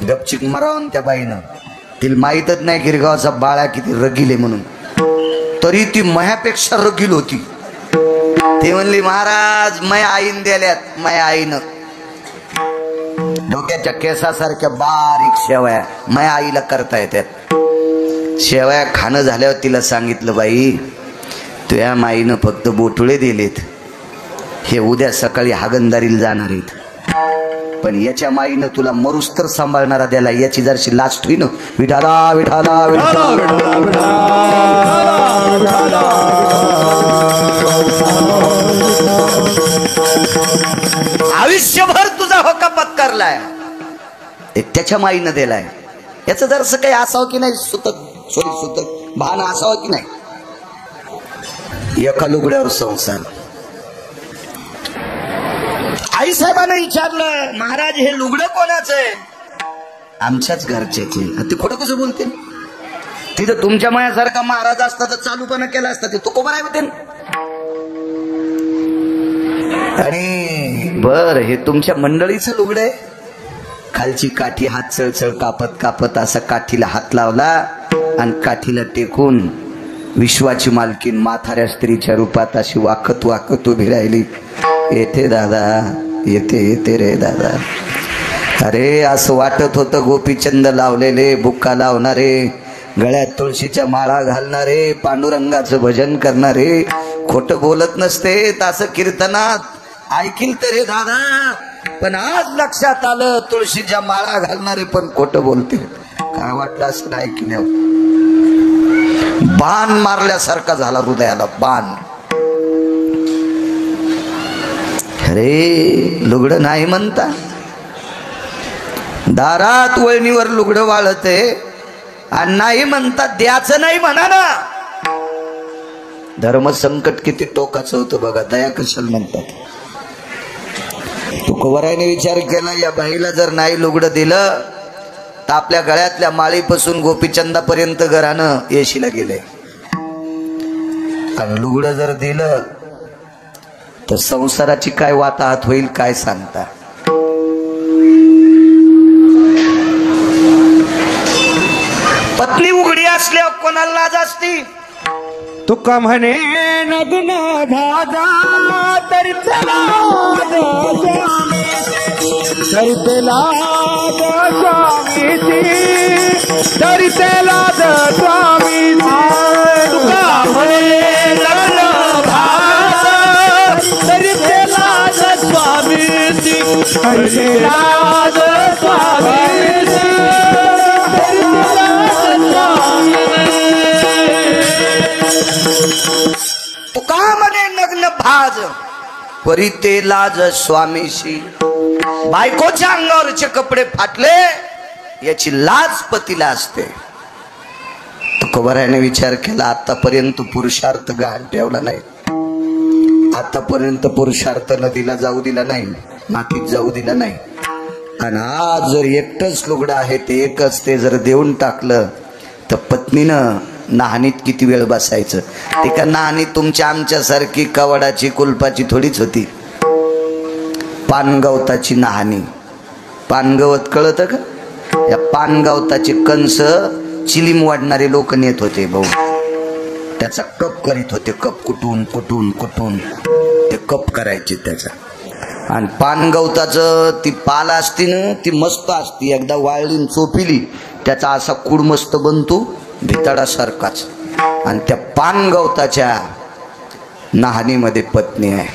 गपचिक मरावून त्या बाईनं. तिला माहीतच नाही गिरगावचा बाळा किती रगीले म्हणून, तरी ती मयापेक्षा रगील होती. ती म्हणली महाराज मया आईन दिल्यात, मया आईनं डोक्याच्या केसासारख्या बारीक शेवया मया आईला करता येतात. शेवया खाणं झाल्यावर तिला सांगितलं, बाई तुझ्या माईनं फक्त बोटुळे दिलेत, हे उद्या सकाळी हागंदारीला जाणार आहेत, पण याच्या माईनं तुला मरुस्तर सांभाळणारा द्याला, याची जरशी लास्ट होईन. विठाला विठाला विठाला. आयुष्यभर तुझा होका पत्करलाय, त्याच्या माईनं दिलाय. याचं जरसं काही असावं की नाही, सुतक भान असावं की नाही. एका लुगड्यावर संसार. आई साहेबांना विचारलं, महाराज हे लुगडं कोणाचं आहे? आमच्याच घरच्याचे. ते खोटं कसं बोलते? तिथं तुमच्या मायासारखा महाराज असता तर चालूपणा केला असता, ते तुकोबा आहे होते. आणि बर हे तुमच्या मंडळीचं लुगडं आहे? खालची काठी हात चळचळ कापत कापत असा काठीला हात लावला आणि काठीला टेकून विश्वाची मालकीन म्हाताऱ्या स्त्रीच्या रूपात अशी वाकत वाकत उभी राहिली. येते दादा, येते रे दादा. अरे असं वाटत होतं गोपीचंद लावलेले, बुक्का लावणारे, गळ्यात तुळशीच्या माळा घालणारे, पांडुरंगाचं भजन करणारे खोटं बोलत नसते असं कीर्तनात ऐकील तर रे दादा. पण आज लक्षात आलं तुळशीच्या माळा घालणारे पण खोटं बोलते. काय वाटलं असं ऐकल्यावर? बाण मारल्यासारखा झाला हृदयाला, बाण. अरे लुगडं नाही म्हणता, दारात वळणीवर लुगडं वाळते आणि नाही म्हणता, द्याचं नाही म्हणा ना. धर्म संकट किती टोकाचं होतं बघा, दया कशाला म्हणतात. तुकोबारायने विचार केला, या बाईला जर नाही लुगडं दिलं तर आपल्या गळ्यातल्या माळीपासून गोपीचंदापर्यंत घरानं येशीला गेले. आणि लुगडं जर दिलं तर संसाराची काय वाताहत होईल काय सांगता. पत्नी उघडी असल्यावर कोणाला लाज असती?
तुका म्हणे नग्न भाजा तरी त्याला स्वामीची, तरी त्याला स्वामी. तुका म्हणे नग्न भाजा तरी त्याला स्वामीची, तरी त्याला स्वामीची.
तुका म्हणे नग्न भाज परी ते लाज स्वामीशी. बायकोच्या अंगावरचे कपडे फाटले याची लाज पतीला असते. तुकोबारायने विचार केला, आतापर्यंत पुरुषार्थ गहाण ठेवला नाही, आतापर्यंत पुरुषार्थ नदीला जाऊ दिला नाही, मातीत जाऊ दिला नाही. आणि आज जर एकटंच लुगडं आहे ते एकच, ते जर देऊन टाकलं तर पत्नीनं नाहनीत किती वेळ बसायचं. ते का नाहनी तुमच्या आमच्यासारखी कवडाची कुलपाची थोडीच होती. पानगवताची नाहनी. पानगवत कळतं का? या पानगवताचे कंस चिलीम वाढणारे लोक नेत होते भाऊ, त्याचा कप करीत होते. कप कुटून कुटून कुटून ते कप करायचे त्याचा. आणि पानगवताचं ती पाल असती ना, ती मस्त असती, एकदा वाळलीन चोपिली त्याचा असा कुड मस्त बनतो भिताडासारखाच. आणि त्या पानगवताच्या नाहनीमध्ये पत्नी आहे.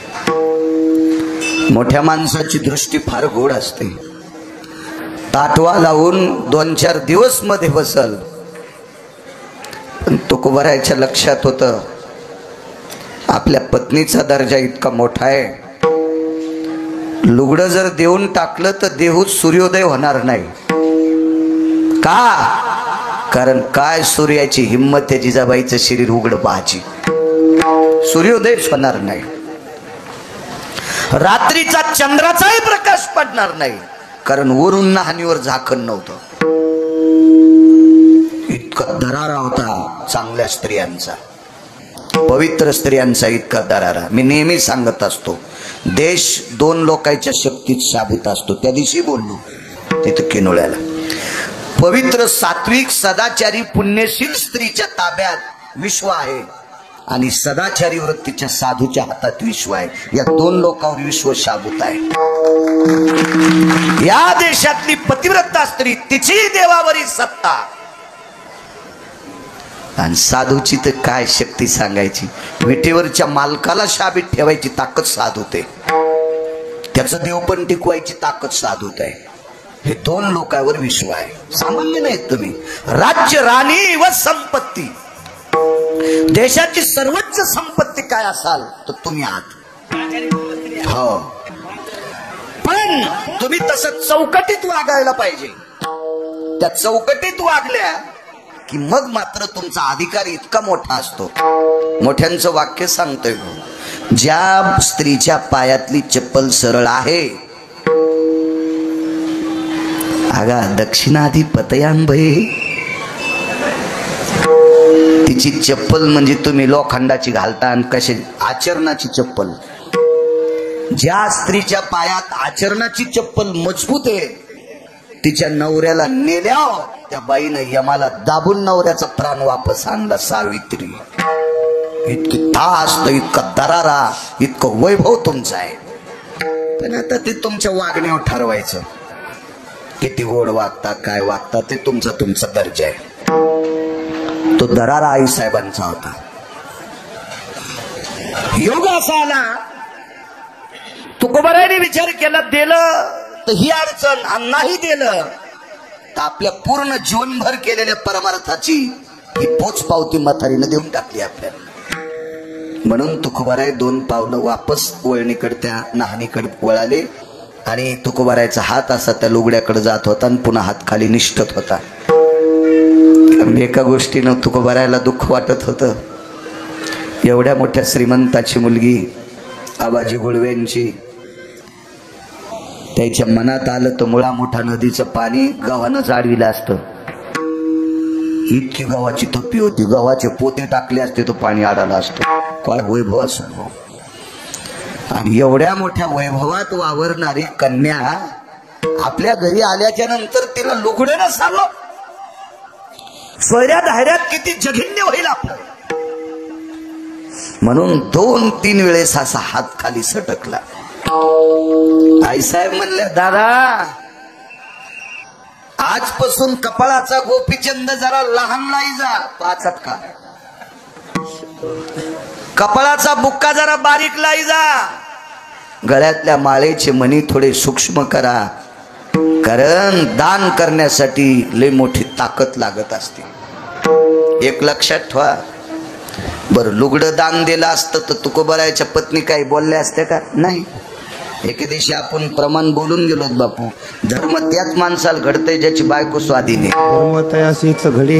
मोठ्या माणसाची दृष्टी फार गोड असते. ताटवा लावून 2-4 दिवस मध्ये बसल. पण तुकोबारायच्या लक्षात होतं आपल्या पत्नीचा दर्जा इतका मोठा आहे, लुगडं जर देऊन टाकलं तर देहूत सूर्योदय होणार नाही. का? कारण काय सूर्याची हिम्मत आहे जिजाबाईचं शरीर उघड पाहायची, सूर्योदयच होणार नाही. रात्रीचा चंद्राचाही प्रकाश पडणार नाही, कारण वरून नाहनीवर झाकण नव्हतं. इतका दरारा होता चांगल्या स्त्रियांचा, पवित्र स्त्रियांचा इतका दरारा. मी नेहमी सांगत असतो, देश 2 लोकांच्या शक्तीत साबित असतो. त्या दिवशी बोललो तिथं किनोळ्याला. पवित्र सात्विक सदाचारी पुण्यशील स्त्रीच्या ताब्यात विश्व आहे आणि सदाचारी वृत्तीच्या साधूच्या हातात विश्व आहे. या 2 लोकांवर विश्व शाबूत आहे. या देशातली पतिव्रता स्त्री, तिची देवावरी सत्ता. आणि साधूची तर काय शक्ती सांगायची. विटेवरच्या मालकाला शाबीत ठेवायची ताकद साधूते, त्याचं देव पण टिकवायची ताकद साधूत आहे. हे 2 लोकांवर विश्व आहे. सामान्य नाहीत तुम्ही. राज्य, राणी व संपत्ती, देशाची सर्वोच्च संपत्ती काय असाल तर तुम्ही आहात. हो, पण तुम्ही तसं चौकटीत वागायला पाहिजे. त्या चौकटीत वागल्या की मग मात्र तुमचा अधिकार इतका मोठा असतो. मोठ्यांचं वाक्य सांगतोय, ज्या स्त्रीच्या पायातली चप्पल सरळ आहे, अगा दक्षिणाधिपतयांभये, तिची चप्पल म्हणजे तुम्ही लोखंडाची घालता आणि कशी आचरणाची चप्पल. ज्या स्त्रीच्या पायात आचरणाची चप्पल मजबूत आहे, तिच्या नवऱ्याला नेल्या त्या बाईनं यमाला दाबून नवऱ्याचा प्राण वापस आणला. सावित्री, इतकी तास, इतका दरारा, इतकं वैभव तुमचं आहे. पण आता ते तुमच्या वागण्यावर ठरवायचं, किती गोड वागता, काय वागता, ते तुमचा दर्जा आहे. तो दरारा आई साहेबांचा होता. योग असा आला, तुकोबारायने विचार केला, दिलं तर ही अडचण, आणि नाही दिलं तर आपल्या पूर्ण जीवनभर केलेल्या परमार्थाची ही पोचपावती म्हातारीनं देऊन टाकली आपल्याला. म्हणून तुकोबाराय 2 पावलं वापस वळणीकडे त्या नाहनीकडे वळाले आणि तुकोबारायचा हात असा त्या लुगड्याकडे जात होता आणि पुन्हा हात खाली निष्ठत होता. एका गोष्टीनं तुकोबारायला दुःख वाटत होतं. एवढ्या मोठ्या श्रीमंताची मुलगी आबाजी गुळवेंची, त्याच्या मनात आलं तर मुळा मोठा नदीचं पाणी गव्हानं जाडविलं असतं. इतकी गव्हाची थप्पी होती, गव्हाचे पोते टाकले असते तो पाणी आडाला असतो. काय वैभव असो. आणि एवढ्या मोठ्या वैभवात वावरणारी कन्या आपल्या घरी आल्याच्या नंतर तिला लुगडं नसावं, सोयऱ्या धायऱ्यात किती जघिन्य होईल आपलं. म्हणून 2-3 वेळेस असा हात खाली सटकला. आईसाहेब म्हणले, दादा आजपासून कपाळाचा गोपीचंद जरा लहान लाई जा, 5 अटका. कपाळाचा बुक्का जरा बारीक लाई जा. गळ्यातल्या माळेचे मणी थोडे सूक्ष्म करा, कारण दान करण्यासाठी लय मोठी ताकद लागत असते. एक लक्षात ठेवा. बरं, लुगडं दान दिलं असतं तर तुकोबारायच्या पत्नी काही बोलल्या असत्या का? नाही. एके दिवशी आपण प्रमाण बोलून गेलो, बापू धर्म त्याच माणसाला घडतंय ज्याची बायको स्वाधीन आहे.
धर्मतयासीच घडे,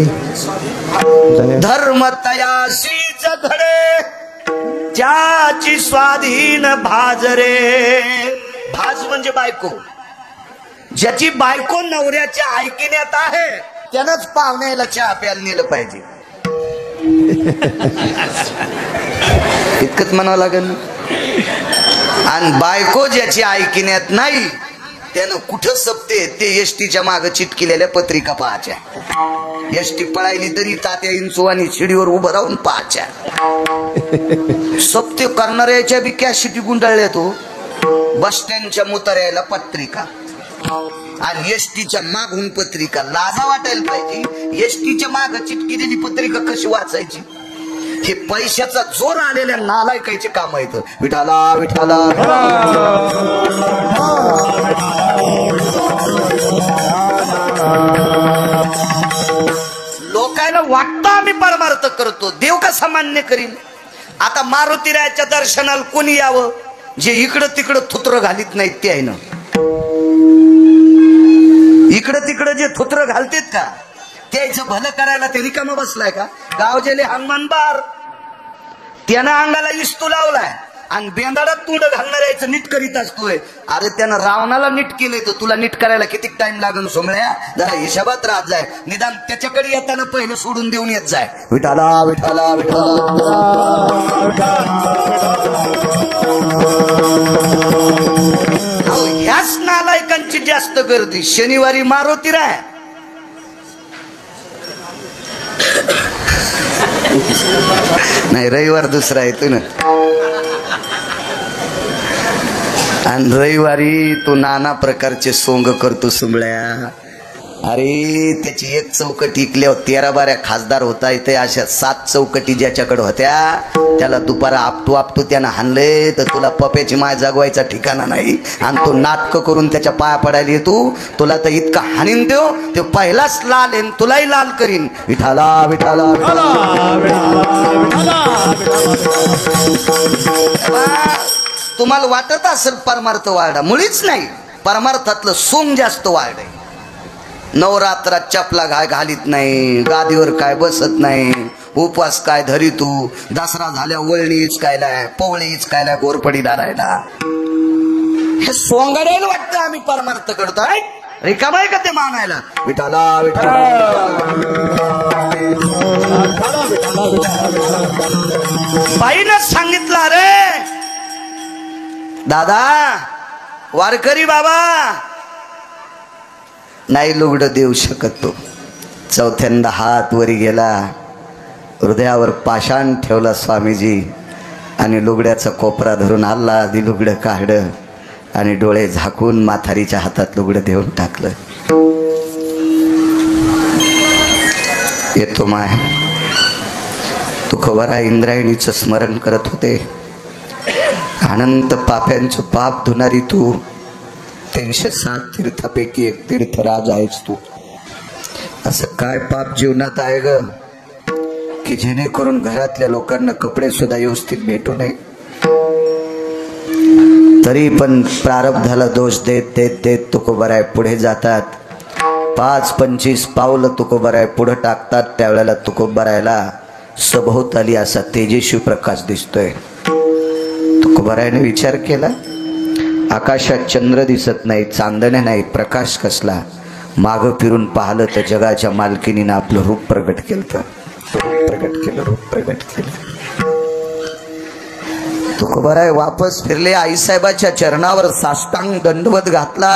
धर्मतयासीच घडे, ज्याची स्वाधीन भाजरे. भाज म्हणजे बायको. ज्याची बायको नवऱ्याच्या ऐकण्यात आहे त्यानंच पाहुण्याला चहा प्यायला नेलं पाहिजे. इतकंच म्हणावं लागेल. आणि बायको ज्याची ऐकण्यात नाही त्यानं कुठं सपते ते एसटीच्या माग चिटकिलेल्या पत्रिका पाहायच्या. एसटी पळायली तरी तात्या इंचुवानी शिडीवर उभं राहून पाहायच्या. सप्ते करणाऱ्याच्या बी कॅशिटी गुंडाळल्या. तो बस स्टँडच्या मुतार्याला पत्रिका आणि एसटीच्या मागून पत्रिका. लाजा वाटायला पाहिजे. एसटीच्या माग चिटकिलेली पत्रिका कशी वाचायची? हे पैशाचा जोर आलेल्या नालायकाचे काम आहेत. विठाला विठाला लोकांना वाटतं आम्ही परमार्थ करतो, देव कसा मान्य करील? आता मारुतीरायाच्या दर्शनाला कोणी यावं? जे इकडं तिकडं थुत्र घालीत नाहीत ते आहे ना. इकडं तिकडं जे थुत्र घालतेत का त्याचं भलं करायला ते रिकामा बसलाय का? गावजेले हनुमान बार त्यानं अंगाला इस्तू लावलाय आणि बेंदाडात तोंड घालणाऱ्याचं नीट करीत असतोय. अरे त्यानं रावणाला नीट केलंय तर तुला नीट करायला किती टाइम लागेल? सोमळ्या जरा हिशोबात राहत जाय. निदान त्याच्याकडे येताना पहिलं सोडून देऊन येत जाय. विठाला विठाला विठाला. ह्याच नालायकांची जास्त गर्दी. शनिवारी मारुतीराय, नाही रविवार दुसरा येतो ना. आणि रविवारी तू नाना प्रकारचे सोंग करतो सुंबळ्या. अरे त्याची एक चौकटी इकल्यावर 13-12 खासदार होता येते. अशा 7 चौकटी ज्याच्याकडे होत्या त्याला दुपारा आपटू आपटू त्यानं हाणले तर तुला पप्याची माय जागवायचा ठिकाणा नाही. आणि तो नाटक करून त्याच्या पाया पडायला येतो. तुला तर इतका हाणीन देव ते पहिलाच लाल आहे, तुलाही लाल करीन. विठाला विठाला तुम्हाला वाटत असेल परमार्थ वाढा, मुळीच नाही. परमार्थातलं सोंग जास्त वाढ आहे. नवरात्रात चपला काय घालीत नाही, गादीवर काय बसत नाही, उपवास काय धरी तू, दसरा झाल्या वळणीच कायलाय, पवळीच कायलाय, गोरपडी धरायला. हे सोंगाड्याला वाटतं आम्ही परमार्थ करतोय, रिकामाय का ते मानायला. विठाला विठाला बाईनं सांगितलं, रे दादा वारकरी बाबा नाही लुगडं देऊ शकत तो. चौथ्यांदा हात वरी गेला, हृदयावर पाषाण ठेवला स्वामीजी आणि लुगड्याचा कोपरा धरून आला, आधी लुगडं काढलं आणि डोळे झाकून म्हातारीच्या हातात लुगडं देऊन टाकलं. येतो माय तुकोबारा इंद्रायणीचं स्मरण करत होते. अनंत पाप्यांचं पाप धुणारी तू, 307 तीर्थापैकी एक तीर्थराज आहेस तू. असं काय पाप जीवनात आहे ग की जेणेकरून घरातल्या लोकांना कपडे सुद्धा व्यवस्थित भेटू नये, तरी पण प्रारब्धाला दोष देत देत देत तुकोबाराय पुढे जातात. 5-25 पावलं तुकोबाराय पुढे टाकतात. त्यावेळेला तुकोबारायला सभोवताली असा तेजस्वी प्रकाश दिसतोय. तुकोबारायने विचार केला, आकाशात चंद्र दिसत नाही, चांदण्या नाही, प्रकाश कसला. मागं फिरून पाहिलं तर जगाच्या मालकीनीनं आपलं रूप प्रगट केलं, रूप प्रगट केलं. तुकोबाराय वापस फिरले, आईसाहेबाच्या चरणावर साष्टांग दंडवत घातला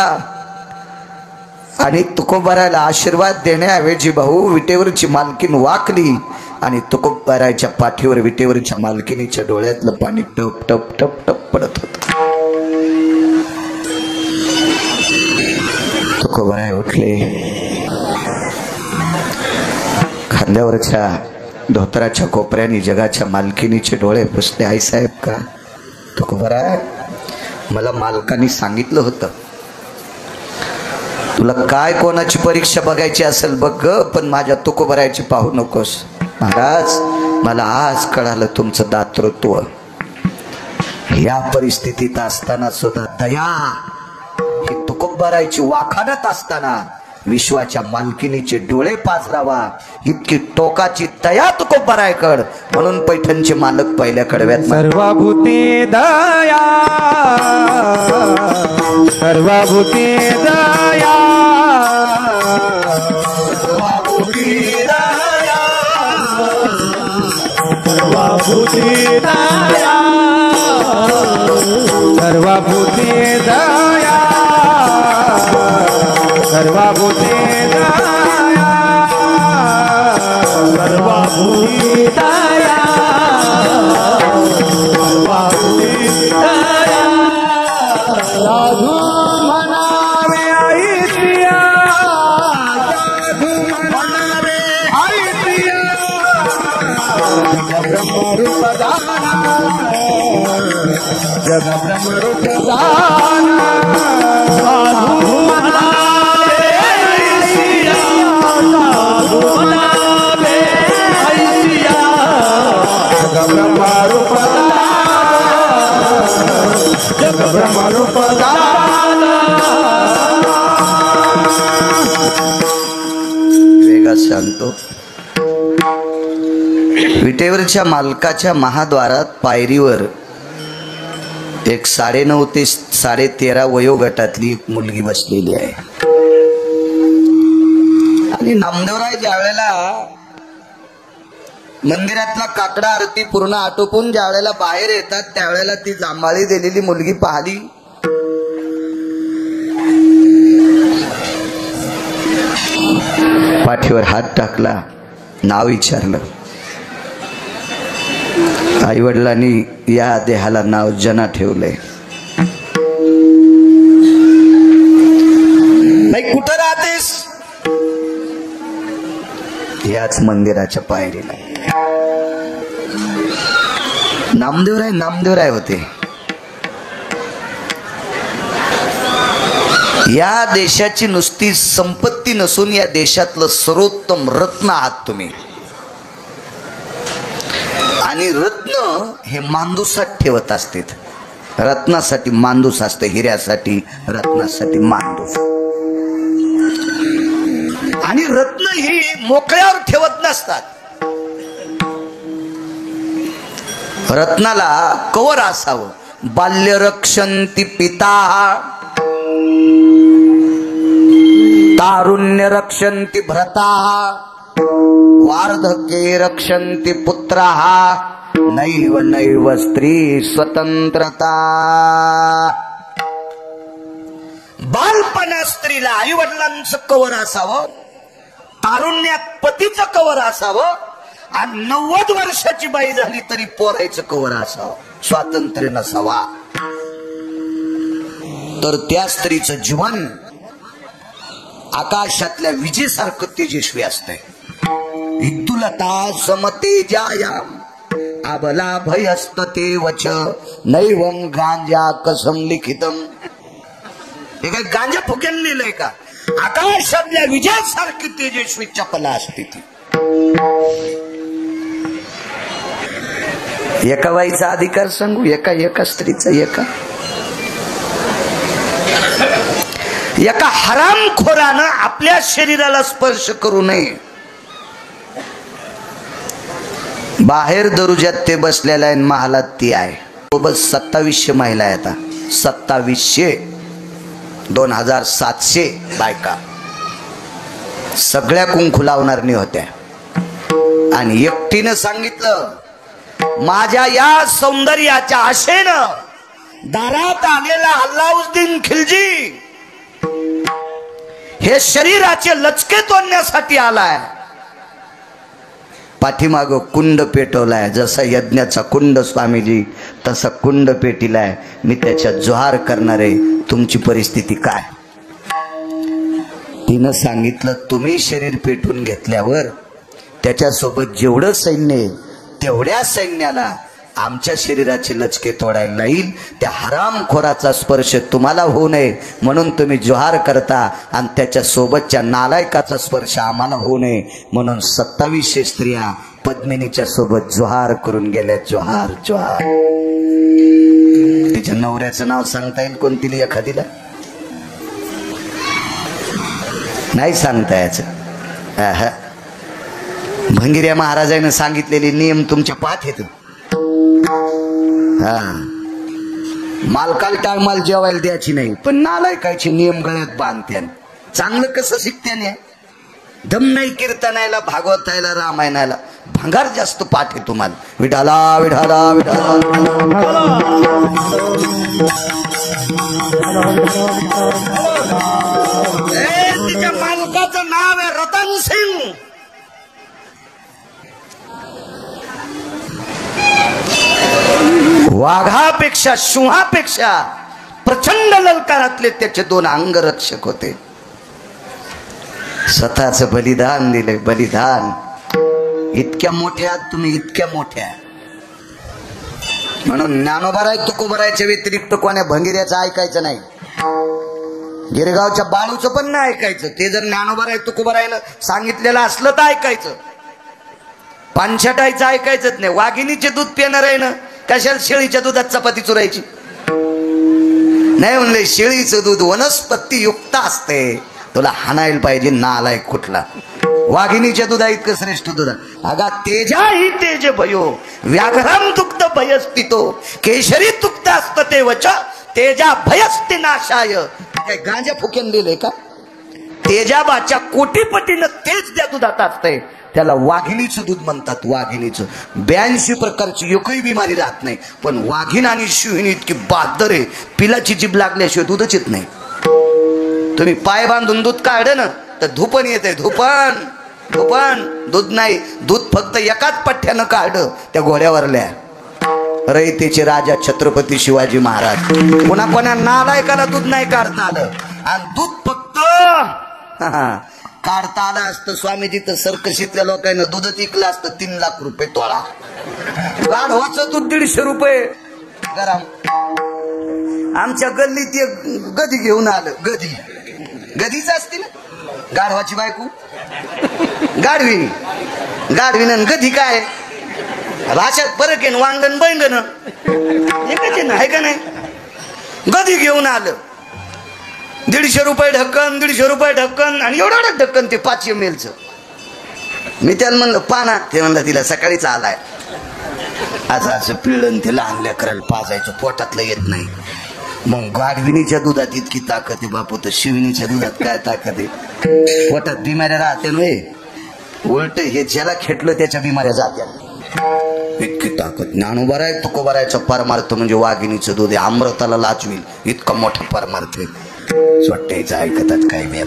आणि तुकोबारायला आशीर्वाद देण्याऐवजी भाऊ विटेवरची मालकीन वाकली आणि तुकोबारायच्या पाठीवर विटेवरच्या मालकिनीच्या डोळ्यातलं पाणी टप टप टप टप पडत होत. तुकोबाराय उठले, खांद्यावरच्या धोतराच्या कोपऱ्याने जगाच्या मालकिनीचे डोळे पुसले. आईसाहेब का? तुकोबाराय मला मालकानी सांगितलं होतं तुला काय कोणाची परीक्षा बघायची असेल बघ ग, पण माझ्या तुकोबारायची पाहू नकोस. महाराज मला आज कळालं तुमचं दातृत्व. या परिस्थितीत असताना सुद्धा दया ही तुकोबारायची वाखाणत असताना विश्वाच्या मालकिनीचे डोळे पाजरावा इतकी टोकाची दया तुकोबारायकड. म्हणून पैठणचे मालक पहिल्या कडव्यात
सर्वभूती दया, सर्वभूती दया, सर्वभूती दया, सर्वभूती दया, सर्वभूती दया, सर्वभूती दया, सर्वभूती दया, सर्वभूती दया. साधू म्हणावे ऐतिया, साधू म्हणावे ऐतिया, जगब्रह्मरूप दाना, जगब्रह्मरूप दाना. साधू म्हणावे ऐतिया, साधू म्हणावे ऐतिया, जगब्रह्मरूप दाना, जगब्रह्मरूप दाना.
वेगात सांगतो. विटेवरच्या मालकाच्या महाद्वारात पायरीवर एक 9.5 ते 13.5 वयोगटातली एक मुलगी बसलेली आहे. आणि नामदेवराय ज्या वेळेला मंदिरातला काकडा आरती पूर्ण आटोपून ज्या वेळेला बाहेर येतात त्यावेळेला ती जांभाळी दिलेली मुलगी पाहिली. पाठीवर हात टाकला, नाव विचारलं. आई वडिलांनी या देहाला नाव जना ठेवलंय. नाही कुठं राहतेस? याच मंदिराच्या पायरीला. नामदेवराय होते. या देशाची नुसती संपत्ती नसून या देशातलं सर्वोत्तम रत्न आहात तुम्ही. आणि रत्न हे मांदूसात ठेवत असतात. रत्नासाठी मांदूस असते, हिऱ्यासाठी रत्नासाठी मांदूस. आणि रत्न ही मोकळ्यावर ठेवत नसतात. रत्नाला कवर असावं. बाल्य रक्षन्ति पिता, तारुण्य रक्षन्ति भ्रता, वार्धक्ये रक्षन्ति पुत्राः, नैव नैव स्त्री स्वतंत्रता. बालपणात स्त्रीला आई वडिलांचं कवर असावं, तारुण्यात पतीचं कवर असावं, आणि 90 वर्षाची बाई झाली तरी पोरायचं कवर असावं. स्वातंत्र्य नसावा. तर त्या स्त्रीचं जीवन आकाशातल्या विजेसारखं तेजस्वी असतंय. विद्युलता समते जायाम आबला भयस्तते वच नैवं गांजा कसम लिखितम. हे काय गांजा फुक्यान लिहिलंय का? आकाशातल्या विजेसारखी तेजस्वी चपला असते ती. एका बाईचा अधिकार सांगू, एका स्त्रीचा, एका हरामखोरानं आपल्या शरीराला स्पर्श करू नये. बाहेर दरुजात ते बसलेला आहे, महालात ती आहे. बस 2700 महिला आहे आता. 2700, 2700 बायका सगळ्या कुंकू लावणारणी होत्या. आणि एकटीनं सांगितलं, माझ्या या सौंदर्याच्या आशेनं दारात आलेला अल्लाउद्दीन खिलजी हे शरीराचे लचके तोडण्यासाठी आलाय. पाठीमाग कुंड पेटवलाय. जसा यज्ञाचा कुंड स्वामीजी, तसा कुंड पेटिलाय. मी त्याच्यात जोहार करणारे. तुमची परिस्थिती काय? तिनं सांगितलं, तुम्ही शरीर पेटून घेतल्यावर त्याच्यासोबत जेवढं सैन्य आहे तेवढ्या सैन्याला आमच्या शरीराचे लचके तोडायला येईल. त्या हरामखोराचा स्पर्श तुम्हाला होऊ नये म्हणून तुम्ही जोहार करता, आणि त्याच्या सोबतच्या नालायकाचा स्पर्श आम्हाला होऊ नये म्हणून 2700 स्त्रिया पद्मिनीच्या सोबत जोहार करून गेल्या. जोहार जोहार. तिच्या नवऱ्याचं नाव सांगता येईल कोणतीला एखादीला? नाही सांगता यायचं. भंगिऱ्या महाराजांनी सांगितलेले नियम तुमच्या पाठ येत. मालकाला टायमाला जेवायला द्यायची नाही, पण नालायकाचे नियम गळ्यात बांधते. चांगलं कसं शिकते? दम नाही कीर्तनायला, भागवतायला, रामायणाला. भंगार जास्त पाठ आहे तुम्हाला. विठाला विठाला विठाला. तिच्या मालकाचं नाव आहे रतन सिंग. वाघापेक्षा, सिंहापेक्षा प्रचंड ललकारातले त्याचे 2 अंगरक्षक होते. स्वतःच बलिदान दिले. बलिदान. इतक्या मोठ्या तुम्ही, इतक्या मोठ्या. म्हणून ज्ञानोबाराय तुकोबारायच्या व्यतिरिक्त कोण्या भंगिऱ्याचं ऐकायचं नाही. गिरगावच्या बाळूचं पण नाही ऐकायचं. ते जर ज्ञानोबाराय तुकोबारायनं सांगितलेलं असलं तर ऐकायचं. पानछटायचं ऐकायचंच नाही. वाघिणीचे दूध पिणार आहे ना, कशाला शेळीच्या दुधात चपाती चुरायची? नाही म्हणले, शेळीचं दूध वनस्पती युक्त असते. तुला हाणायला पाहिजे नालायक कुठला. वाघिणीच्या दुधा इतकं श्रेष्ठ दुधा. अगा तेजा ही तेज भयो व्याघ्रम दुग्ध भयस्थितो केशरी दुग्ध असत ते वच तेजा भयस्ति नाशाय. काय गांजा फुकेन दिले का? तेजाबाच्या कोटीपटीनं तेज त्या दुधात असतंय. त्याला वाघिणीचं दूध म्हणतात. वाघिणीचं 82 प्रकारची एकही बिमारी राहत नाही. पण वाघीण आणि शिवणी इतकी बहादर आहे, पिलाची जीभ लागल्याशिवाय दूधच येत नाही. तुम्ही पाय बांधून दूध काढे ना तर धुपण येते. धुपण धुपण. दूध नाही. दूध फक्त एकाच पठ्ठ्यानं काढ त्या घोड्यावरल्या रयतेचे राजा छत्रपती शिवाजी महाराज. पुन्हा कोणा नालायकाला दूध नाही काढता आलं. आणि दूध फक्त काढता आलं असतं स्वामीजी तर सर्कशीतल्या लोकांना दूधच विकलं असतं 3 लाख रुपये तोळा. गाढवाचं दूध 150 रुपये गरम. आमच्या गल्लीत एक गधी घेऊन आलं. गधी गधीच असते ना, गाढवाची बायको. गाढविनी गाढविन गधी काय भाषात फरक आहे. वांगण बैंगण एकच आहे ना, आहे का नाही? गधी घेऊन आलं. 150 रुपये ढक्कन, 150 रुपये ढक्कन, आणि एवढं ढक्कन ते 5 ml चं. मी त्याला म्हणलं पाना, ते म्हणलं तिला सकाळीच आलाय. असं पिळण ते लहान लेकराला पाजायचं, पोटातलं येत नाही. मग गाढविणीच्या दुधात इतकी ताकद आहे बापू, तर शिवणीच्या दुधात काय ताकद आहे. पोटात बिमाऱ्या राहते नव्हे, उलट हे ज्याला खेटलं त्याच्या बिमाऱ्या जात्या. इतकी ताकद. ज्ञानोबा आहे तुकोबारायचा परमार्थ म्हणजे वाघिणीचं दूध आहे, अमृताला लाचविल इतका मोठा परमार्थ आहे. स्वट्याचं ऐकतात काय मी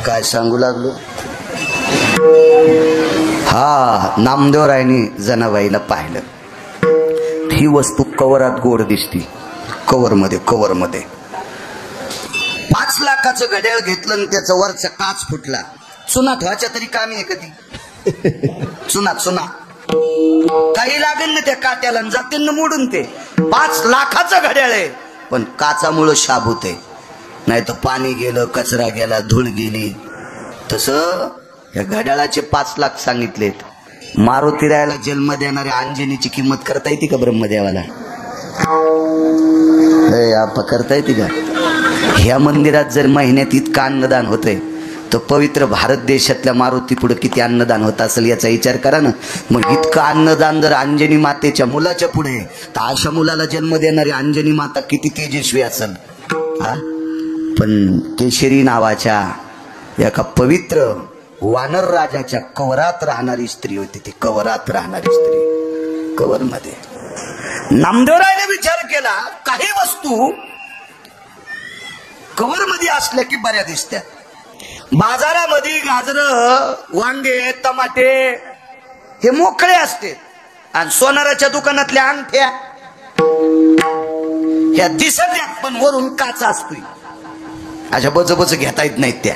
काय सांगू लागलो. हा नामदेवरायनी जनाबाईला पाहिलं, ही वस्तू कवरात गोड दिसती. कवर मध्ये 5 लाखाचं घड्याळ घेतलं आणि त्याचं वरचा काच फुटला. चुना ठेवायच्या तरी कामी आहे कधी. चुना काही लागेल ना त्या काट्याला, जातील ना मोडून. ते 5 लाखाचं घड्याळ आहे, पण काचामुळं शाबूत आहे. नाही तर पाणी गेलं, कचरा गेला, धूळ गेली. तसं या घड्याळाचे 5 लाख सांगितलेत. मारुती रायाला जन्म देणाऱ्या अंजनीची किंमत करता येते का ब्रह्मदेवाला? करता येते का? ह्या मंदिरात जर महिन्यात इतकं अन्नदान होतंय, तर पवित्र भारत देशातल्या मारुती पुढे किती अन्नदान होत असेल याचा विचार करा ना. मग इतकं अन्नदान जर अंजनी मातेच्या मुलाच्या पुढे, तर अशा मुलाला जन्म देणारी अंजनी माता किती तेजस्वी असेल. पण केशरी नावाच्या एका पवित्र वानर राजाच्या कवरात राहणारी स्त्री होती. ती कवरात राहणारी स्त्री, कवर मध्ये. नामदेवरायने विचार केला, काही वस्तू कवर मध्ये असल्या की बऱ्या दिसत्या. बाजारामध्ये गाजर, वांगे, टमाटे हे मोकळे असते, आणि सोनाराच्या दुकानातल्या अंगठ्या ह्या दिसत पण वरून काचा असतोय. अशा बजबज घेता येत नाहीत.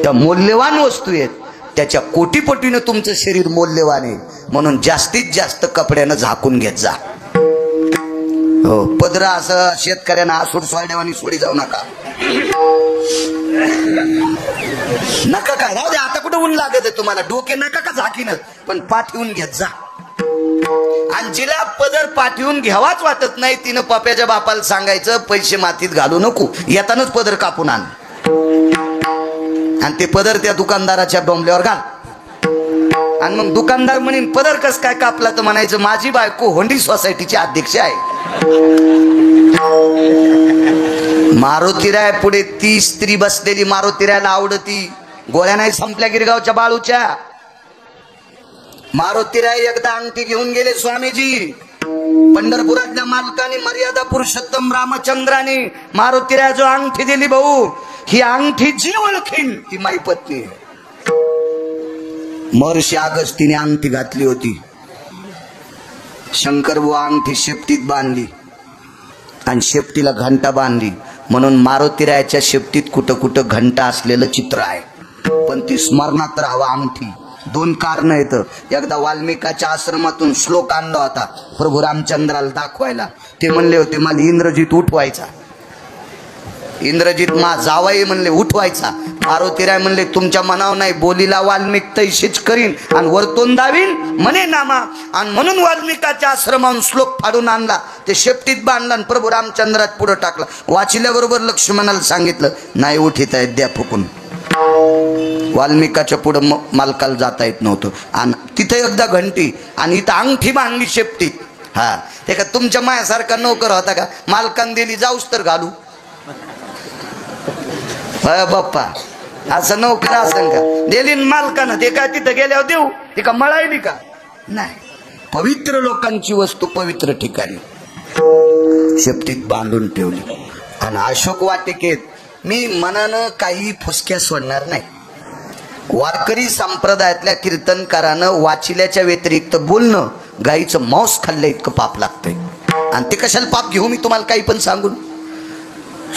त्या मौल्यवान वस्तू आहेत, त्याच्या कोटीपटीनं तुमचं शरीर मौल्यवान आहे. म्हणून जास्तीत जास्त कपड्यानं झाकून घेत जा. हो, पदरा असं शेतकऱ्यांना आसूड सोडण्यावानी सोडी जाऊ नका. नका काय राहू दे, आता कुठं ऊन लागत आहे तुम्हाला, डोके नका का झाकीनच, पण पाठवून घेत जा. आणि जिला पदर पाठवून घ्यावाच वाटत नाही, तिनं पप्याच्या बापाला सांगायचं पैसे मातीत घालू नको, येतानाच पदर कापून आण, आणि ते पदर त्या दुकानदाराच्या डोंबल्यावर घाल. आणि मग दुकानदार म्हणेन पदर कस काय कापला, तर म्हणायचं माझी बायको होंडी सोसायटीची अध्यक्ष आहे. मारुतीराय पुढे ती स्त्री बसलेली मारुतीरायला आवडती. गोळ्या नाही संपल्या गिरगावच्या बाळूच्या. मारुतीराय एकदा अंगठी घेऊन गेले स्वामीजी. पंढरपुरातल्या मालकाने मर्यादा पुरुषोत्तम रामचंद्राने मारुतीराय जो अंगठी दिली, भाऊ ही अंगठी जी ओळखीन ती माई पत्नी. महर्षी अगस्तीने अंगठी घातली होती. शंकरबुवा अंगठी शेपटीत बांधली आणि शेपटीला घंटा बांधली. म्हणून मारुतीरायाच्या शेपटीत कुठं कुठं घंटा असलेलं चित्र आहे, पण ती स्मरणात राहावं अंगठी. 2 कारण आहेत. एकदा वाल्मिकाच्या आश्रमातून श्लोक आणला होता प्रभू रामचंद्राला दाखवायला. ते म्हणले होते मला इंद्रजित उठवायचा. इंद्रजित मा जावाई म्हणले उठवायचा. मारुतीराय म्हणले तुमच्या मनावर नाही, बोलीला वाल्मिक तैशीच करीन आणि वरतून दावीन म्हणे नामा. आणि म्हणून वाल्मिकाच्या आश्रमाहून श्लोक फाडून आणला, ते शेपटीत बांधला आणि प्रभू रामचंद्रात पुढे टाकला. वाचिल्याबरोबर लक्ष्मणाला सांगितलं नाही उठीत आहेत, द्या फुकून. वाल्मिकाच्या पुढे मालकाला जाता येत नव्हतं. आणि तिथे एकदा घंटी आणि इथं अंगठी बांधली शेपटीत. हा, ते का तुमच्या मायासारखा नोकर होता का? मालकान दिली जाऊस तर घालू. बाप्पा असं नोकर असं का दिली मालकानं, ते काय तिथं गेल्यावर देऊ, ते का मळायली का? नाही, पवित्र लोकांची वस्तू पवित्र ठिकाणी शेपटीत बांधून ठेवली. आणि अशोक वाटिकेत मी मनानं काही फुसक्या सोडणार नाही. वारकरी संप्रदायातल्या कीर्तनकारानं वाचिल्याच्या व्यतिरिक्त बोलणं गाईचं मांस खाल्लं इतकं पाप लागतंय. आणि ते कशाला पाप घेऊ मी तुम्हाला काही पण सांगून.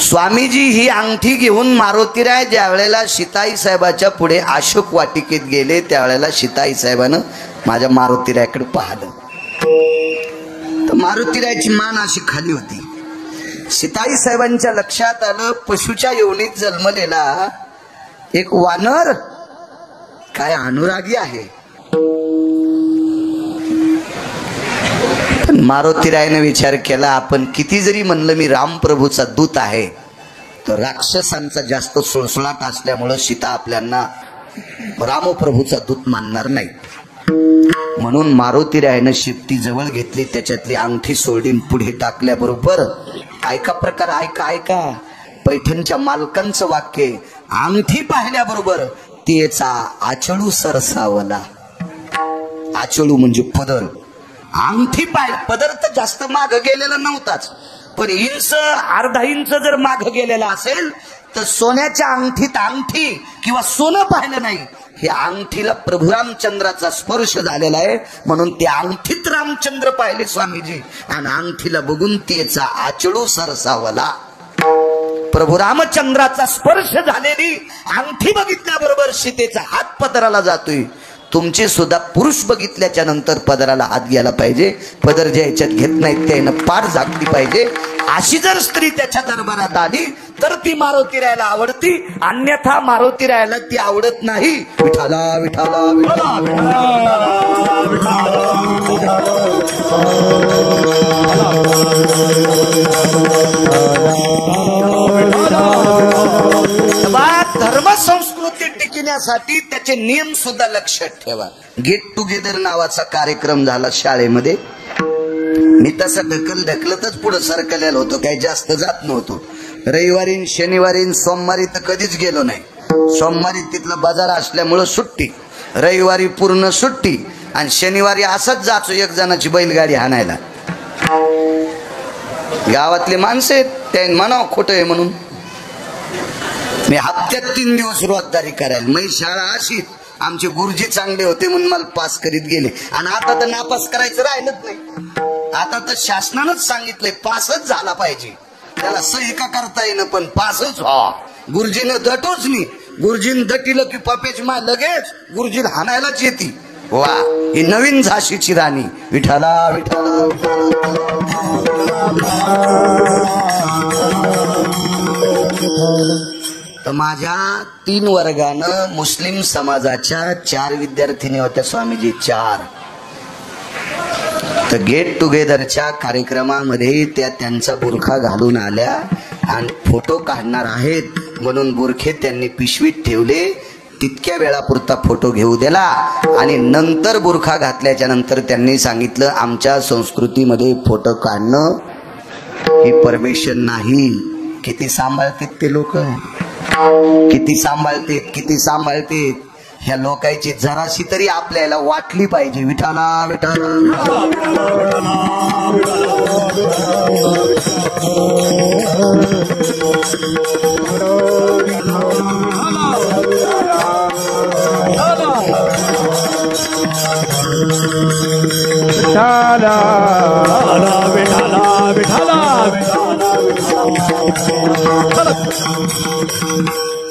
स्वामीजी ही अंगठी घेऊन मारुतीराय ज्या वेळेला सीताई साहेबाच्या पुढे अशोक वाटिकेत गेले, त्यावेळेला सीताई साहेबानं माझ्या मारुतीरायकडे पाहिलं, तर मारुतीरायची मान अशी खाली होती. सीताई साहेबांच्या लक्षात आलं पशुच्या योनीत जन्मलेला एक वानर काय अनुरागी आहे. पण मारुतीरायाने विचार केला, आपण किती जरी म्हणलं मी रामप्रभूचा दूत आहे, तर राक्षसांचा जास्त सुळसुळाट असल्यामुळं सीता आपल्याला रामप्रभूचा दूत मानणार नाही. म्हणून मारुतीरायानं शिफ्टी जवळ घेतली, त्याच्यातली अंगठी सोडून पुढे टाकल्याबरोबर ऐका प्रकार, ऐका ऐका, पैठणच्या मालकांचं वाक्य, अंगठी पाहिल्याबरोबर तिचा आचळू सरसावला. आचळू म्हणजे पदर. अंगठी पदर तर जास्त माग गेलेला नव्हताच, पण इंच अर्धा इंच जर माग गेलेला असेल तर सोन्याच्या अंगठीत अंगठी किंवा सोनं पाहिलं नाही. हे अंगठीला प्रभू रामचंद्राचा स्पर्श झालेला आहे, म्हणून त्या अंगठीत रामचंद्र पाहिले स्वामीजी, आणि अंगठीला बघून त्याचा आचळू सरसावला. प्रभू रामचंद्राचा स्पर्श झालेली अंगठी बघितल्याबरोबर सीतेचा हात पदराला जातोय. तुमचे सुद्धा पुरुष बघितल्याच्या नंतर पदराला हात घ्यायला पाहिजे. पदर ज्या ह्याच्यात घेत नाहीत त्यानं पाठ झाकली पाहिजे. अशी जर स्त्री त्याच्या दरबारात आली तर ती मारुतीरायाला आवडती, अन्यथा मारुतीरायाला ती आवडत नाही. विठाला विठाला विठाला धर्म संस्कृती टिकण्यासाठी त्याचे नियम सुद्धा लक्षात ठेवा. गेट टुगेदर नावाचा कार्यक्रम झाला शाळेमध्ये. मी तसं ढकलतच पुढे सरकलेलो होतो, काही जास्त जात नव्हतो. रविवारी शनिवारी सोमवारी तर कधीच गेलो नाही. सोमवारी तिथलं बाजार असल्यामुळं सुट्टी, रविवारी पूर्ण सुट्टी, आणि शनिवारी असंच जायचो एक जणाची बैलगाडी हाणायला. गावातले माणसं आहेत, त्या म्हणावं खोटं आहे म्हणून. मी हप्त्यात 3 दिवस रोजदारी करायला. मी शाळा अशी, आमचे गुरुजी चांगले होते म्हणून मला पास करीत गेले. आणि आता तर नापास करायचं राहिलंच नाही. आता तर शासनानंच सांगितलंय पासच झाला पाहिजे. त्याला सही का करता येईन, पण पासच व्हा. गुरुजीनं दटोच नाही. गुरुजीनं दटिलं की पपेच मा लगेच गुरुजीला हाणायलाच येते. वा, ही नवीन झाशीची राणी. विठाला विठाला तर माझ्या 3 वर्गानं मुस्लिम समाजाच्या 4 विद्यार्थिनी होत्या स्वामीजी, 4. तर गेट टुगेदरच्या कार्यक्रमामध्ये त्या त्यांचा बुरखा घालून आल्या आणि फोटो काढणार आहेत म्हणून बुरखे त्यांनी पिशवीत ठेवले. तितक्या वेळापुरता फोटो घेऊ दिला आणि नंतर बुरखा घातल्याच्या नंतर त्यांनी सांगितलं, आमच्या संस्कृतीमध्ये फोटो काढणं ही परमिशन नाही. किती सांभाळतात ते लोक, किती सांभाळतात, किती सांभाळतात. ह्या लोकांची जराशी तरी आपल्याला वाटली पाहिजे. विठाला विठाला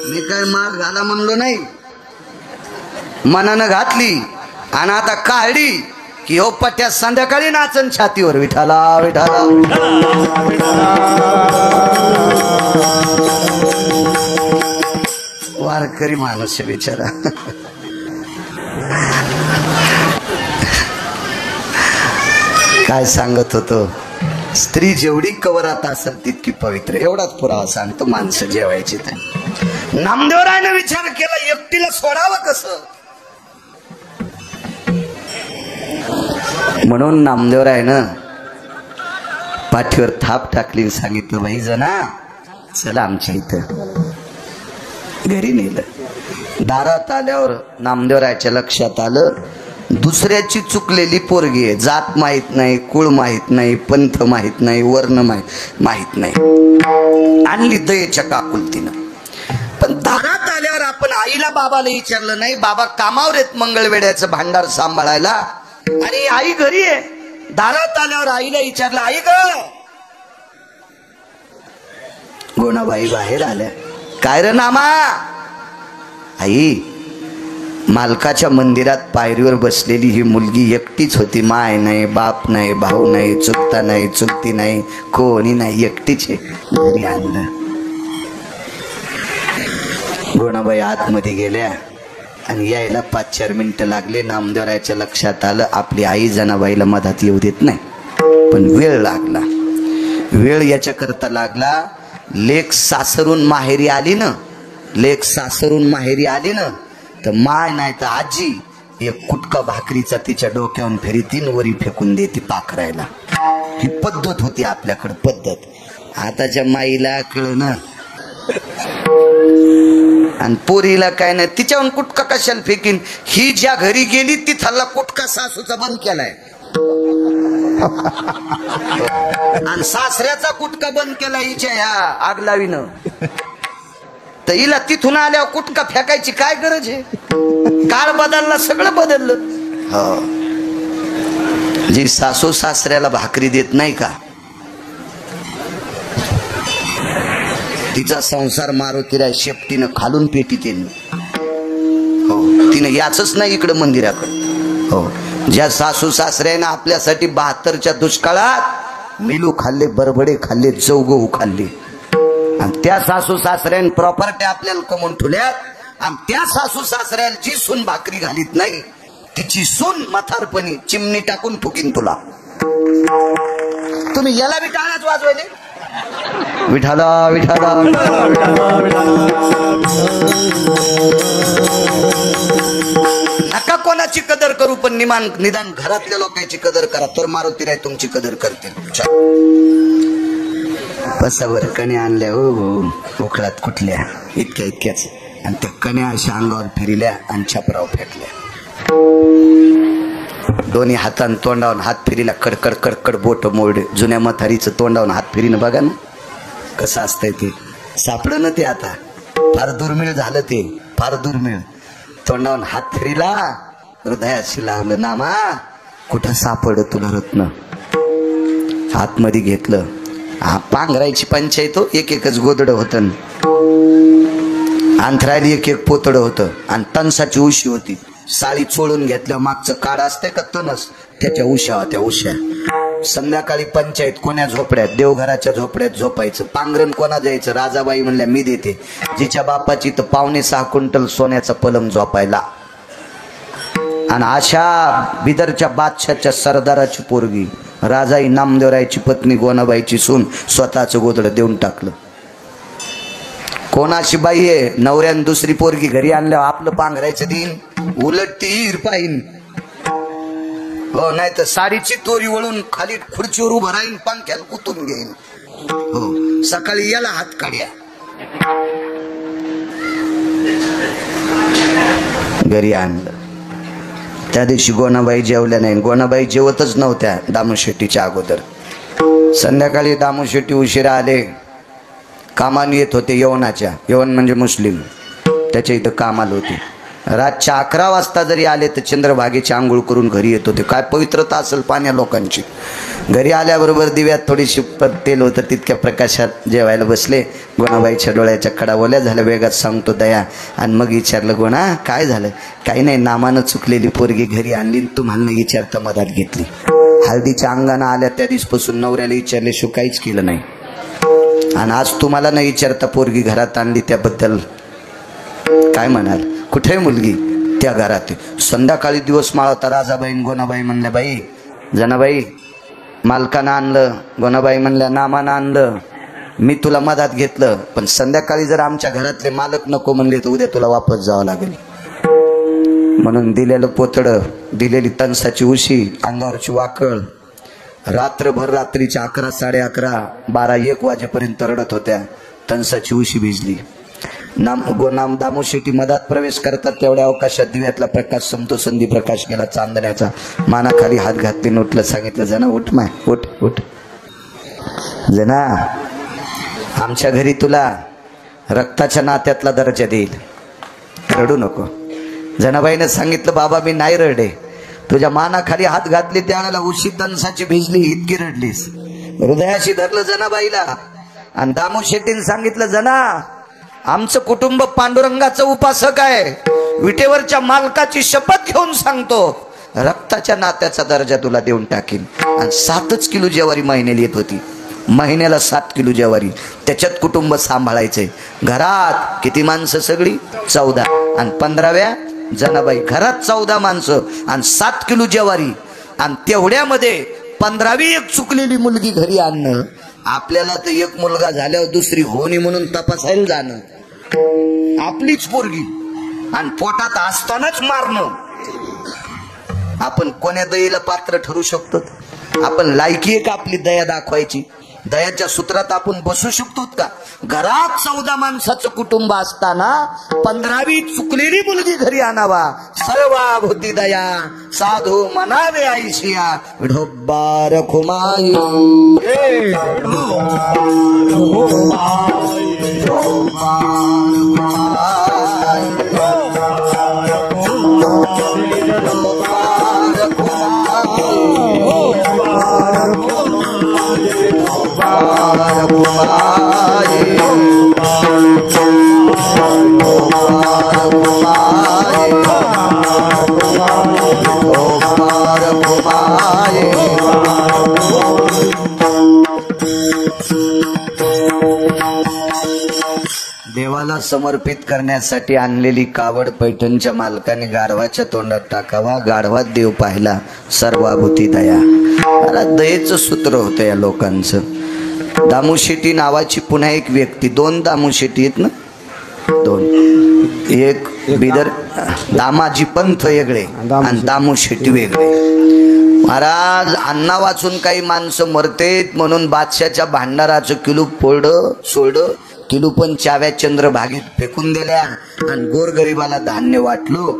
मी काय मार घाला म्हणलो नाही, मनानं घातली आणि आता काढली की हो पट्ट्या संध्याकाळी नाचन छातीवर. विठाला विठाला वारकरी माणूस बिचारा. काय सांगत होतो, स्त्री जेवढी कवरात असेल तितकी पवित्र. एवढाच पुरावा सांगतो. माणसं जेवायची तर नामदेवरायनं विचार केला, एकटीला सोडावं कसं, म्हणून नामदेवरायनं पाठीवर थाप टाकली, सांगितलं, बाई जना चला आमच्या इथं. घरी नेलं. दारात आल्यावर नामदेवरायच्या लक्षात आलं, दुसऱ्याची चुकलेली पोरगी आहे. जात माहित नाही, कुळ माहित नाही, पंथ माहित नाही, वर्ण माहित नाही. आणली दयेच्या काकुलतीनं. पण दारात आल्यावर आपण आईला बाबाला विचारलं नाही. बाबा कामावर आहेत मंगळवेड्याचं भांडार सांभाळायला, आणि आई घरी आहे. दारात आल्यावर आईला विचारलं, आई ग. गोणाबाई बाहेर आल्या. काय रे नामा? आई, मालकाच्या मंदिरात पायरीवर बसलेली ही मुलगी एकटीच होती. माय नाही, बाप नाही, भाऊ नाही, चुकता नाही, चुकती नाही, कोणी नाही, एकटीच आहे. घरी आणलं. गोणाबाई आतमध्ये गेल्या आणि यायला 5-4 मिनिटं लागले. नामदेवरायच्या लक्षात आलं, आपली आई जनाबाईला मधात येऊ देत नाही. पण वेळ लागला. वेळ याच्याकरता लागला, लेक सासरून माहेरी आली ना, लेक सासरून माहेरी आली ना, तर माय नाही तर आजी एक कुटका भाकरीचा तिच्या डोक्यावरून फेरी 3 वरी फेकून देते पाखरायला. ही पद्धत होती आपल्याकडे, पद्धत. आताच्या माईला कळलं आणि पोरीला काय नाही, तिच्याहून कुटका कशाला फेकीन. ही ज्या घरी गेली तिथला कुटका सासूचा बंद केलाय आणि सासऱ्याचा कुटका बंद केला हिच्या ह्या आगलावीनं. तर हिला तिथून आल्यावर कुटका फेकायची काय गरज आहे. काळ बदलला, सगळं बदललं. हो, जी सासू सासऱ्याला भाकरी देत नाही का, तिचा संसार मारुतीला शेपटीनं खालून पेटी तिने. हो, तिने याच नाही इकडं मंदिराकडे. हो, ज्या सासू सासऱ्यानं आपल्यासाठी 72च्या दुष्काळात मिलू खाल्ले, बरबडे खाल्ले, चौगहू खाल्ले, आणि त्या सासू सासऱ्यानं प्रॉपर्टी आपल्याला कमवून ठेवल्यात, आणि त्या सासू सासऱ्याला जी सून भाकरी घालीत नाही, तिची सून म्हातारपणी चिमणी टाकून ठुकीन तुला. तुम्ही याला बी टाळाच वाजवायले. विठाला विठाला नका कोणाची कदर करू, पण निदान घरातल्या लोकांची कदर करा, तर मारुतीराय तुमची कदर करतील. बसावर कण्या आणल्या हो उखळात कुठल्या इतक्याच, आणि त्या कण्या अशा अंगावर फिरल्या आणि छपराव फेकल्या. दोन्ही हातान तोंडावून हात फिरीला, कडकड कडकड बोट मोड. जुन्या म्हातारीचं तोंडावून हात फिरीनं बघा ना कसं असतंय ते. सापडं ना ते आता, फार दुर्मिळ झालं ते, फार दुर्मिळ. तोंडावून हात फिरीला, हृदयाशी लावलं नामा, कुठं सापड तुला रत्न. आतमध्ये घेतलं. हा पांघरायची पंचायत हो, एक एकच गोदड होतं, अंथरायला एक एक पोतड होतं, आणि तणसाची उशी होती. साडी चोळून घेतल्या, मागचं काड असतंय का तणस, त्याच्या उशा होत्या उशा. संध्याकाळी पंचायत, कोण्या झोपड्यात, देवघराच्या झोपड्यात झोपायचं. पांघरण कोणा द्यायचं, राजाबाई म्हणल्या मी देते. जिच्या बापाची तर 5.25 क्विंटल सोन्याचा पलंग झोपायला. आणि अशा बिदरच्या बादशाच्या सरदाराची पोरगी, राजाई नामदेवरायची पत्नी गोनाबाईची सून, स्वतःचं गोदड देऊन टाकलं. कोणाची बाई आहे, नवऱ्यानं दुसरी पोरगी घरी आणल्यावर आपलं पांघरायचं दिन, उलट ती ईर पाहिन. हो, नाही तर साडीची तोरी वळून खाली खुर्चीवर उभं राहीन, पंख्याला कुतून घेईन. हो, सकाळी याला हात काढ्या. घरी आणलं. त्या दिवशी गोनाबाई जेवल्या नाही. गोनाबाई जेवतच नव्हत्या दामूशेट्टीच्या अगोदर. संध्याकाळी दामूशेट्टी उशिरा आले, कामाला येत होते यवनाच्या, यवन म्हणजे मुस्लिम, त्याच्या इथं कामाला होते. रातच्या 11 वाजता जरी आले तर चंद्रभागेची आंघोळ करून घरी येत होते. काय पवित्रता असेल पाण्या लोकांची. घरी आल्याबरोबर दिव्यात थोडीशी तेल होतं, तितक्या प्रकाशात जेवायला बसले. गोनाबाईच्या डोळ्याच्या कडा ओल्या झाल्या. वेगात सांगतो दया. आणि मग विचारलं, गोणा काय झालं? काही नाही, नामानं चुकलेली पोरगी घरी आणली, तुम्हाला नाही विचारता मधात घेतली. हळदीच्या अंगानं आल्या त्या दिवसपासून नवऱ्याला विचारल्याशिवाय काहीच केलं नाही, आणि आज तुम्हाला नाही विचारता पोरगी घरात आणली, त्याबद्दल काय म्हणाल? कुठे मुलगी? त्या घरात. संध्याकाळी दिवस माळवता राजाबाई गोनाबाई म्हणल्या, बाई जनाबाई मालकानं आणलं. गोनाबाई म्हणल्या, नामानं आणलं, मी तुला मधात घेतलं, पण संध्याकाळी जर आमच्या घरातले मालक नको म्हणले तर उद्या तुला वापस जावं लागेल. म्हणून दिलेलं पोतडं, दिलेली तणसाची उशी, अंगावरची वाकळ, रात्रभर रात्रीच्या 11, 11:30, 12, 1 वाजेपर्यंत रडत होत्या. तणसाची उशी भिजली. दामूशेट्टी मधात प्रवेश करतात तेवढ्या अवकाशात दिव्यातला प्रकाश संतो संधी प्रकाश गेला चांदण्याचा. मानाखाली हात घातले, उठलं. सांगितलं, जना उठ माय, उठ उठ जना, आमच्या घरी तुला रक्ताच्या नात्यातला दर्जा देईल, रडू नको. जनाबाईनं सांगितलं, बाबा मी नाही रडे. तुझ्या मानाखाली हात घातले त्यावेळेला उशी तणसाची भिजली, इतकी रडलीस. हृदयाशी धरलं जनाबाईला. आणि दामूशेट्टीने सांगितलं, जना आमचं कुटुंब पांडुरंगाचं उपासक आहे. विटेवरच्या मालकाची शपथ घेऊन सांगतो, रक्ताच्या नात्याचा दर्जा तुला देऊन टाकीन. आणि 7 किलो ज्वारी महिन्याला येत होती. महिन्याला 7 किलो ज्वारी, त्याच्यात कुटुंब सांभाळायचंय. घरात किती माणसं? सगळी 14. आणि 15व्या जनाबाई. घरात 14 माणसं आणि 7 किलो ज्वारी. आणि तेवढ्यामध्ये 15वी एक चुकलेली मुलगी घरी आणणं, आपल्याला तर एक मुलगा झाल्यावर दुसरी होणी म्हणून तपासायला जाणं, आपलीच पोरगी आणि पोटात असतानाच मारणं. आपण कोण्या दयेला पात्र ठरू शकतो? आपण लायकी आहे का आपली दया दाखवायची? दयाच्या सूत्रात आपण बसू शकतो का? घरात 14 माणसाचं कुटुंब असताना 15वी चुकलेली मुलगी घरी आणावा. सर्वाभूती दया साधू म्हणावे आईशिया ढोब्बार खुमाई. देवाला समर्पित करण्यासाठी आणलेली कावड पैठणच्या मालकाने गाढवाच्या तोंडात टाकावा. गाढवात देव पाहिला सर्वाभूती दया. दयेचं सूत्र होतं या लोकांचं. दामू शेट्टी नावाची पुन्हा एक व्यक्ती, 2 दामू शेट्टी आहेत ना, 2, एक बिदर दामाजी पंथ वेगळे आणि दामू शेट्टी वेगळे. महाराज अण्णा वाचून काही माणसं मरतेत म्हणून बादशाच्या भांडाराचं किलू फोडलं सोडलं, किलू पण चाव्या चंद्रभागेत फेकून दिल्या आणि गोरगरिबाला धान्य वाटलो.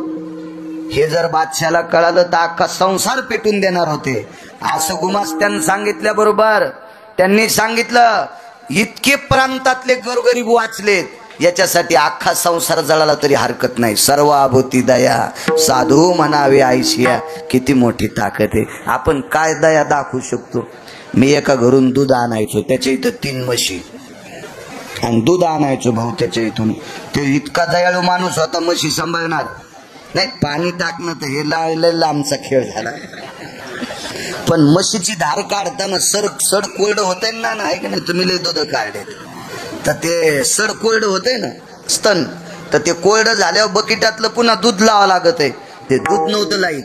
हे जर बादशाला कळालं तर अख्खा संसार पेटून देणार होते. असं गुमास्त्यानं सांगितल्याबरोबर त्यांनी सांगितलं इतके प्रांतातले गोरगरीब वाचलेत, याच्यासाठी अख्खा संसार जळाला तरी हरकत नाही. सर्वाभूती दया साधू म्हणावे आईशिया. किती मोठी ताकद आहे. आपण काय दया दाखवू शकतो? मी एका घरून दूध आणायचो, त्याच्या इथं 3 म्हशी आणि दूध आणायचो भाऊ त्याच्या इथून. ते इतका दयाळू माणूस होता, म्हशी सांभाळणार नाही. पाणी टाकणं तर हे लांबचा खेळ झाला. पण म्हशीची धार काढताना सड कोरडं होतंय ना, आहे की नाही? तुम्ही लय दूध काढले तर ते सड कोरडं होतंय ना स्तन, तर ते कोरडं झाल्यावर बकेटातलं पुन्हा दूध लावावं लागत आहे. ते दूध नव्हतं लाईत,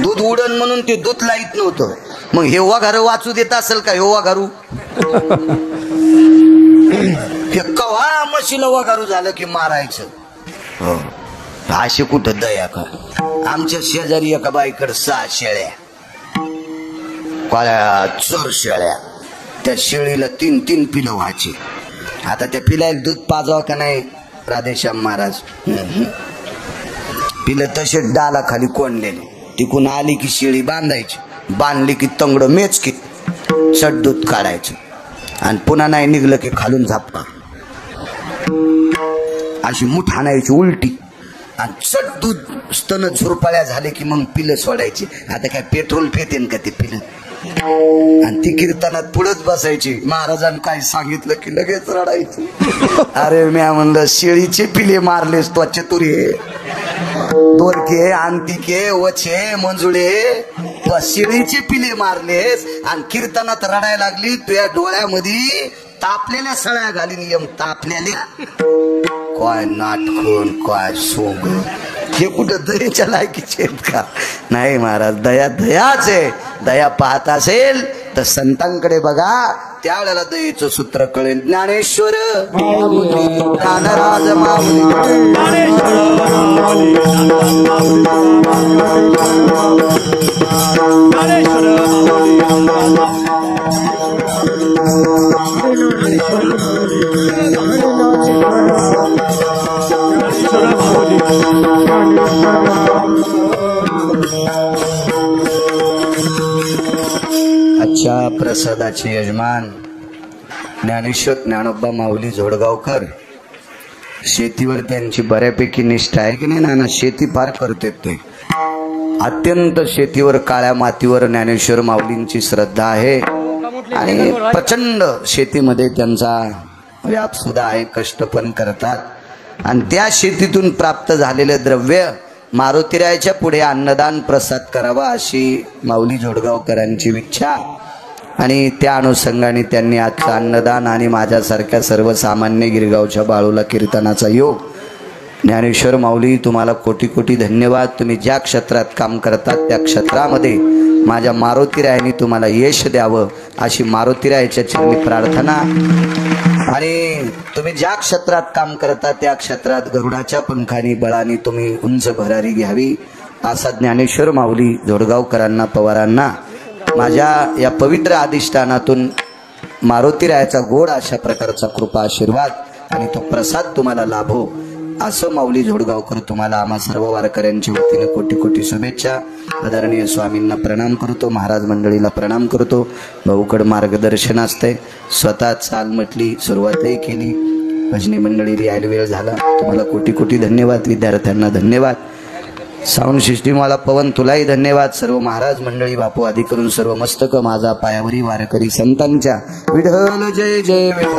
दूध उडन म्हणून ते दूध लाईत नव्हतं. मग हे वाघारू वाचू देत असेल का? हे वाघारू हे कव्हा म्हशीला वाघारू झालं की मारायचं. हो, अशी कुठं दया का? आमच्या शेजारी एका बाईकडे 6 शेळ्या, काळ्या चोर शेळ्या. त्या शेळीला 3 पिलं व्हायची. आता त्या पिलाला दूध पाजावं का नाही राधेश्याम महाराज? पिलं तसे डाला खाली कोंडलेले. तिकून आली की शेळी बांधायची, बांधली की तंगड मेचकी चट दूध काढायचं आणि पुन्हा नाही निघलं की खालून झापका अशी मुठ आणायची उलटी आणि चट दूध स्तन झुरपाळ्या झाले की मग पिलं सोडायची. आता काय पेट्रोल फेतेन का ते पिलं? आणि ती कीर्तनात पुढेच बसायची. महाराजांनी काय सांगितलं की लगेच रडायची. अरे म्या म्हणलं शेळीचे पिले मारलेस तो चतुरे, दोरके अंतिके वछे मंजुळे, तो शेळीचे पिले मारलेस आणि कीर्तनात रडायला लागली. तुझ्या डोळ्यामध्ये तापलेल्या सळ्या घालीन यम तापलेल्या. काय नाटकून काय सोंग, हे कुठं दयेच्या लायकीचे आहेत का? नाही महाराज, दया दयाच आहे. दया पाहत असेल तर संतांकडे बघा, त्यावेळेला दयेचं सूत्र कळेल. ज्ञानेश्वर ज्ञानराज माऊली आजच्या प्रसादाचे यजमान ज्ञानेश्वर ज्ञानोबा माऊली जोडगावकर. शेतीवर त्यांची बऱ्यापैकी निष्ठा आहे की नाही नाना? शेती फार करतात ते, अत्यंत शेतीवर, काळ्या मातीवर ज्ञानेश्वर माऊलींची श्रद्धा आहे आणि प्रचंड शेतीमध्ये त्यांचा व्याप सुद्धा आहे. कष्ट पण करतात आणि त्या शेतीतून प्राप्त झालेले द्रव्य मारुतीरायाच्या पुढे अन्नदान प्रसाद करावा अशी माऊली जोडगावकरांची इच्छा. आणि त्या अनुषंगाने त्यांनी आजचं अन्नदान आणि माझ्यासारख्या सर्वसामान्य गिरगावच्या बाळूला कीर्तनाचा योग ज्ञानेश्वर माऊली तुम्हाला कोटी कोटी धन्यवाद. तुम्ही ज्या क्षेत्रात काम करतात त्या क्षेत्रामध्ये माझ्या मारुतीरायाने तुम्हाला यश द्यावं अशी मारुतीरायाच्या चरणी प्रार्थना. आणि तुम्ही ज्या क्षेत्रात काम करता त्या क्षेत्रात गरुडाच्या पंखानी बळाने तुम्ही उंच भरारी घ्यावी असा ज्ञानेश्वर माऊली जोडगावकरांना पवारांना माझ्या या पवित्र अधिष्ठानातून मारुतीरायाचा गोड अशा प्रकारचा कृपा आशीर्वाद आणि तो प्रसाद तुम्हाला लाभो असं माऊली जोडगावकर तुम्हाला आम्हा सर्व वारकऱ्यांच्या वतीने कोटी कोटी शुभेच्छा. आदरणीय स्वामींना प्रणाम करतो, महाराज मंडळीला प्रणाम करतो. भाऊकड मार्गदर्शन असते, स्वतः चाल म्हटली, सुरुवातही केली, भजनी मंडळी यायला वेळ झाला. तुम्हाला कोटी कोटी धन्यवाद. विद्यार्थ्यांना धन्यवाद. साऊंड सिस्टीमवाला पवन तुलाही धन्यवाद. सर्व महाराज मंडळी बापू आदी करून सर्व मस्तक माझा पायावरी वारकरी संतांच्या विठ्ठल जय जय विठ्ठल.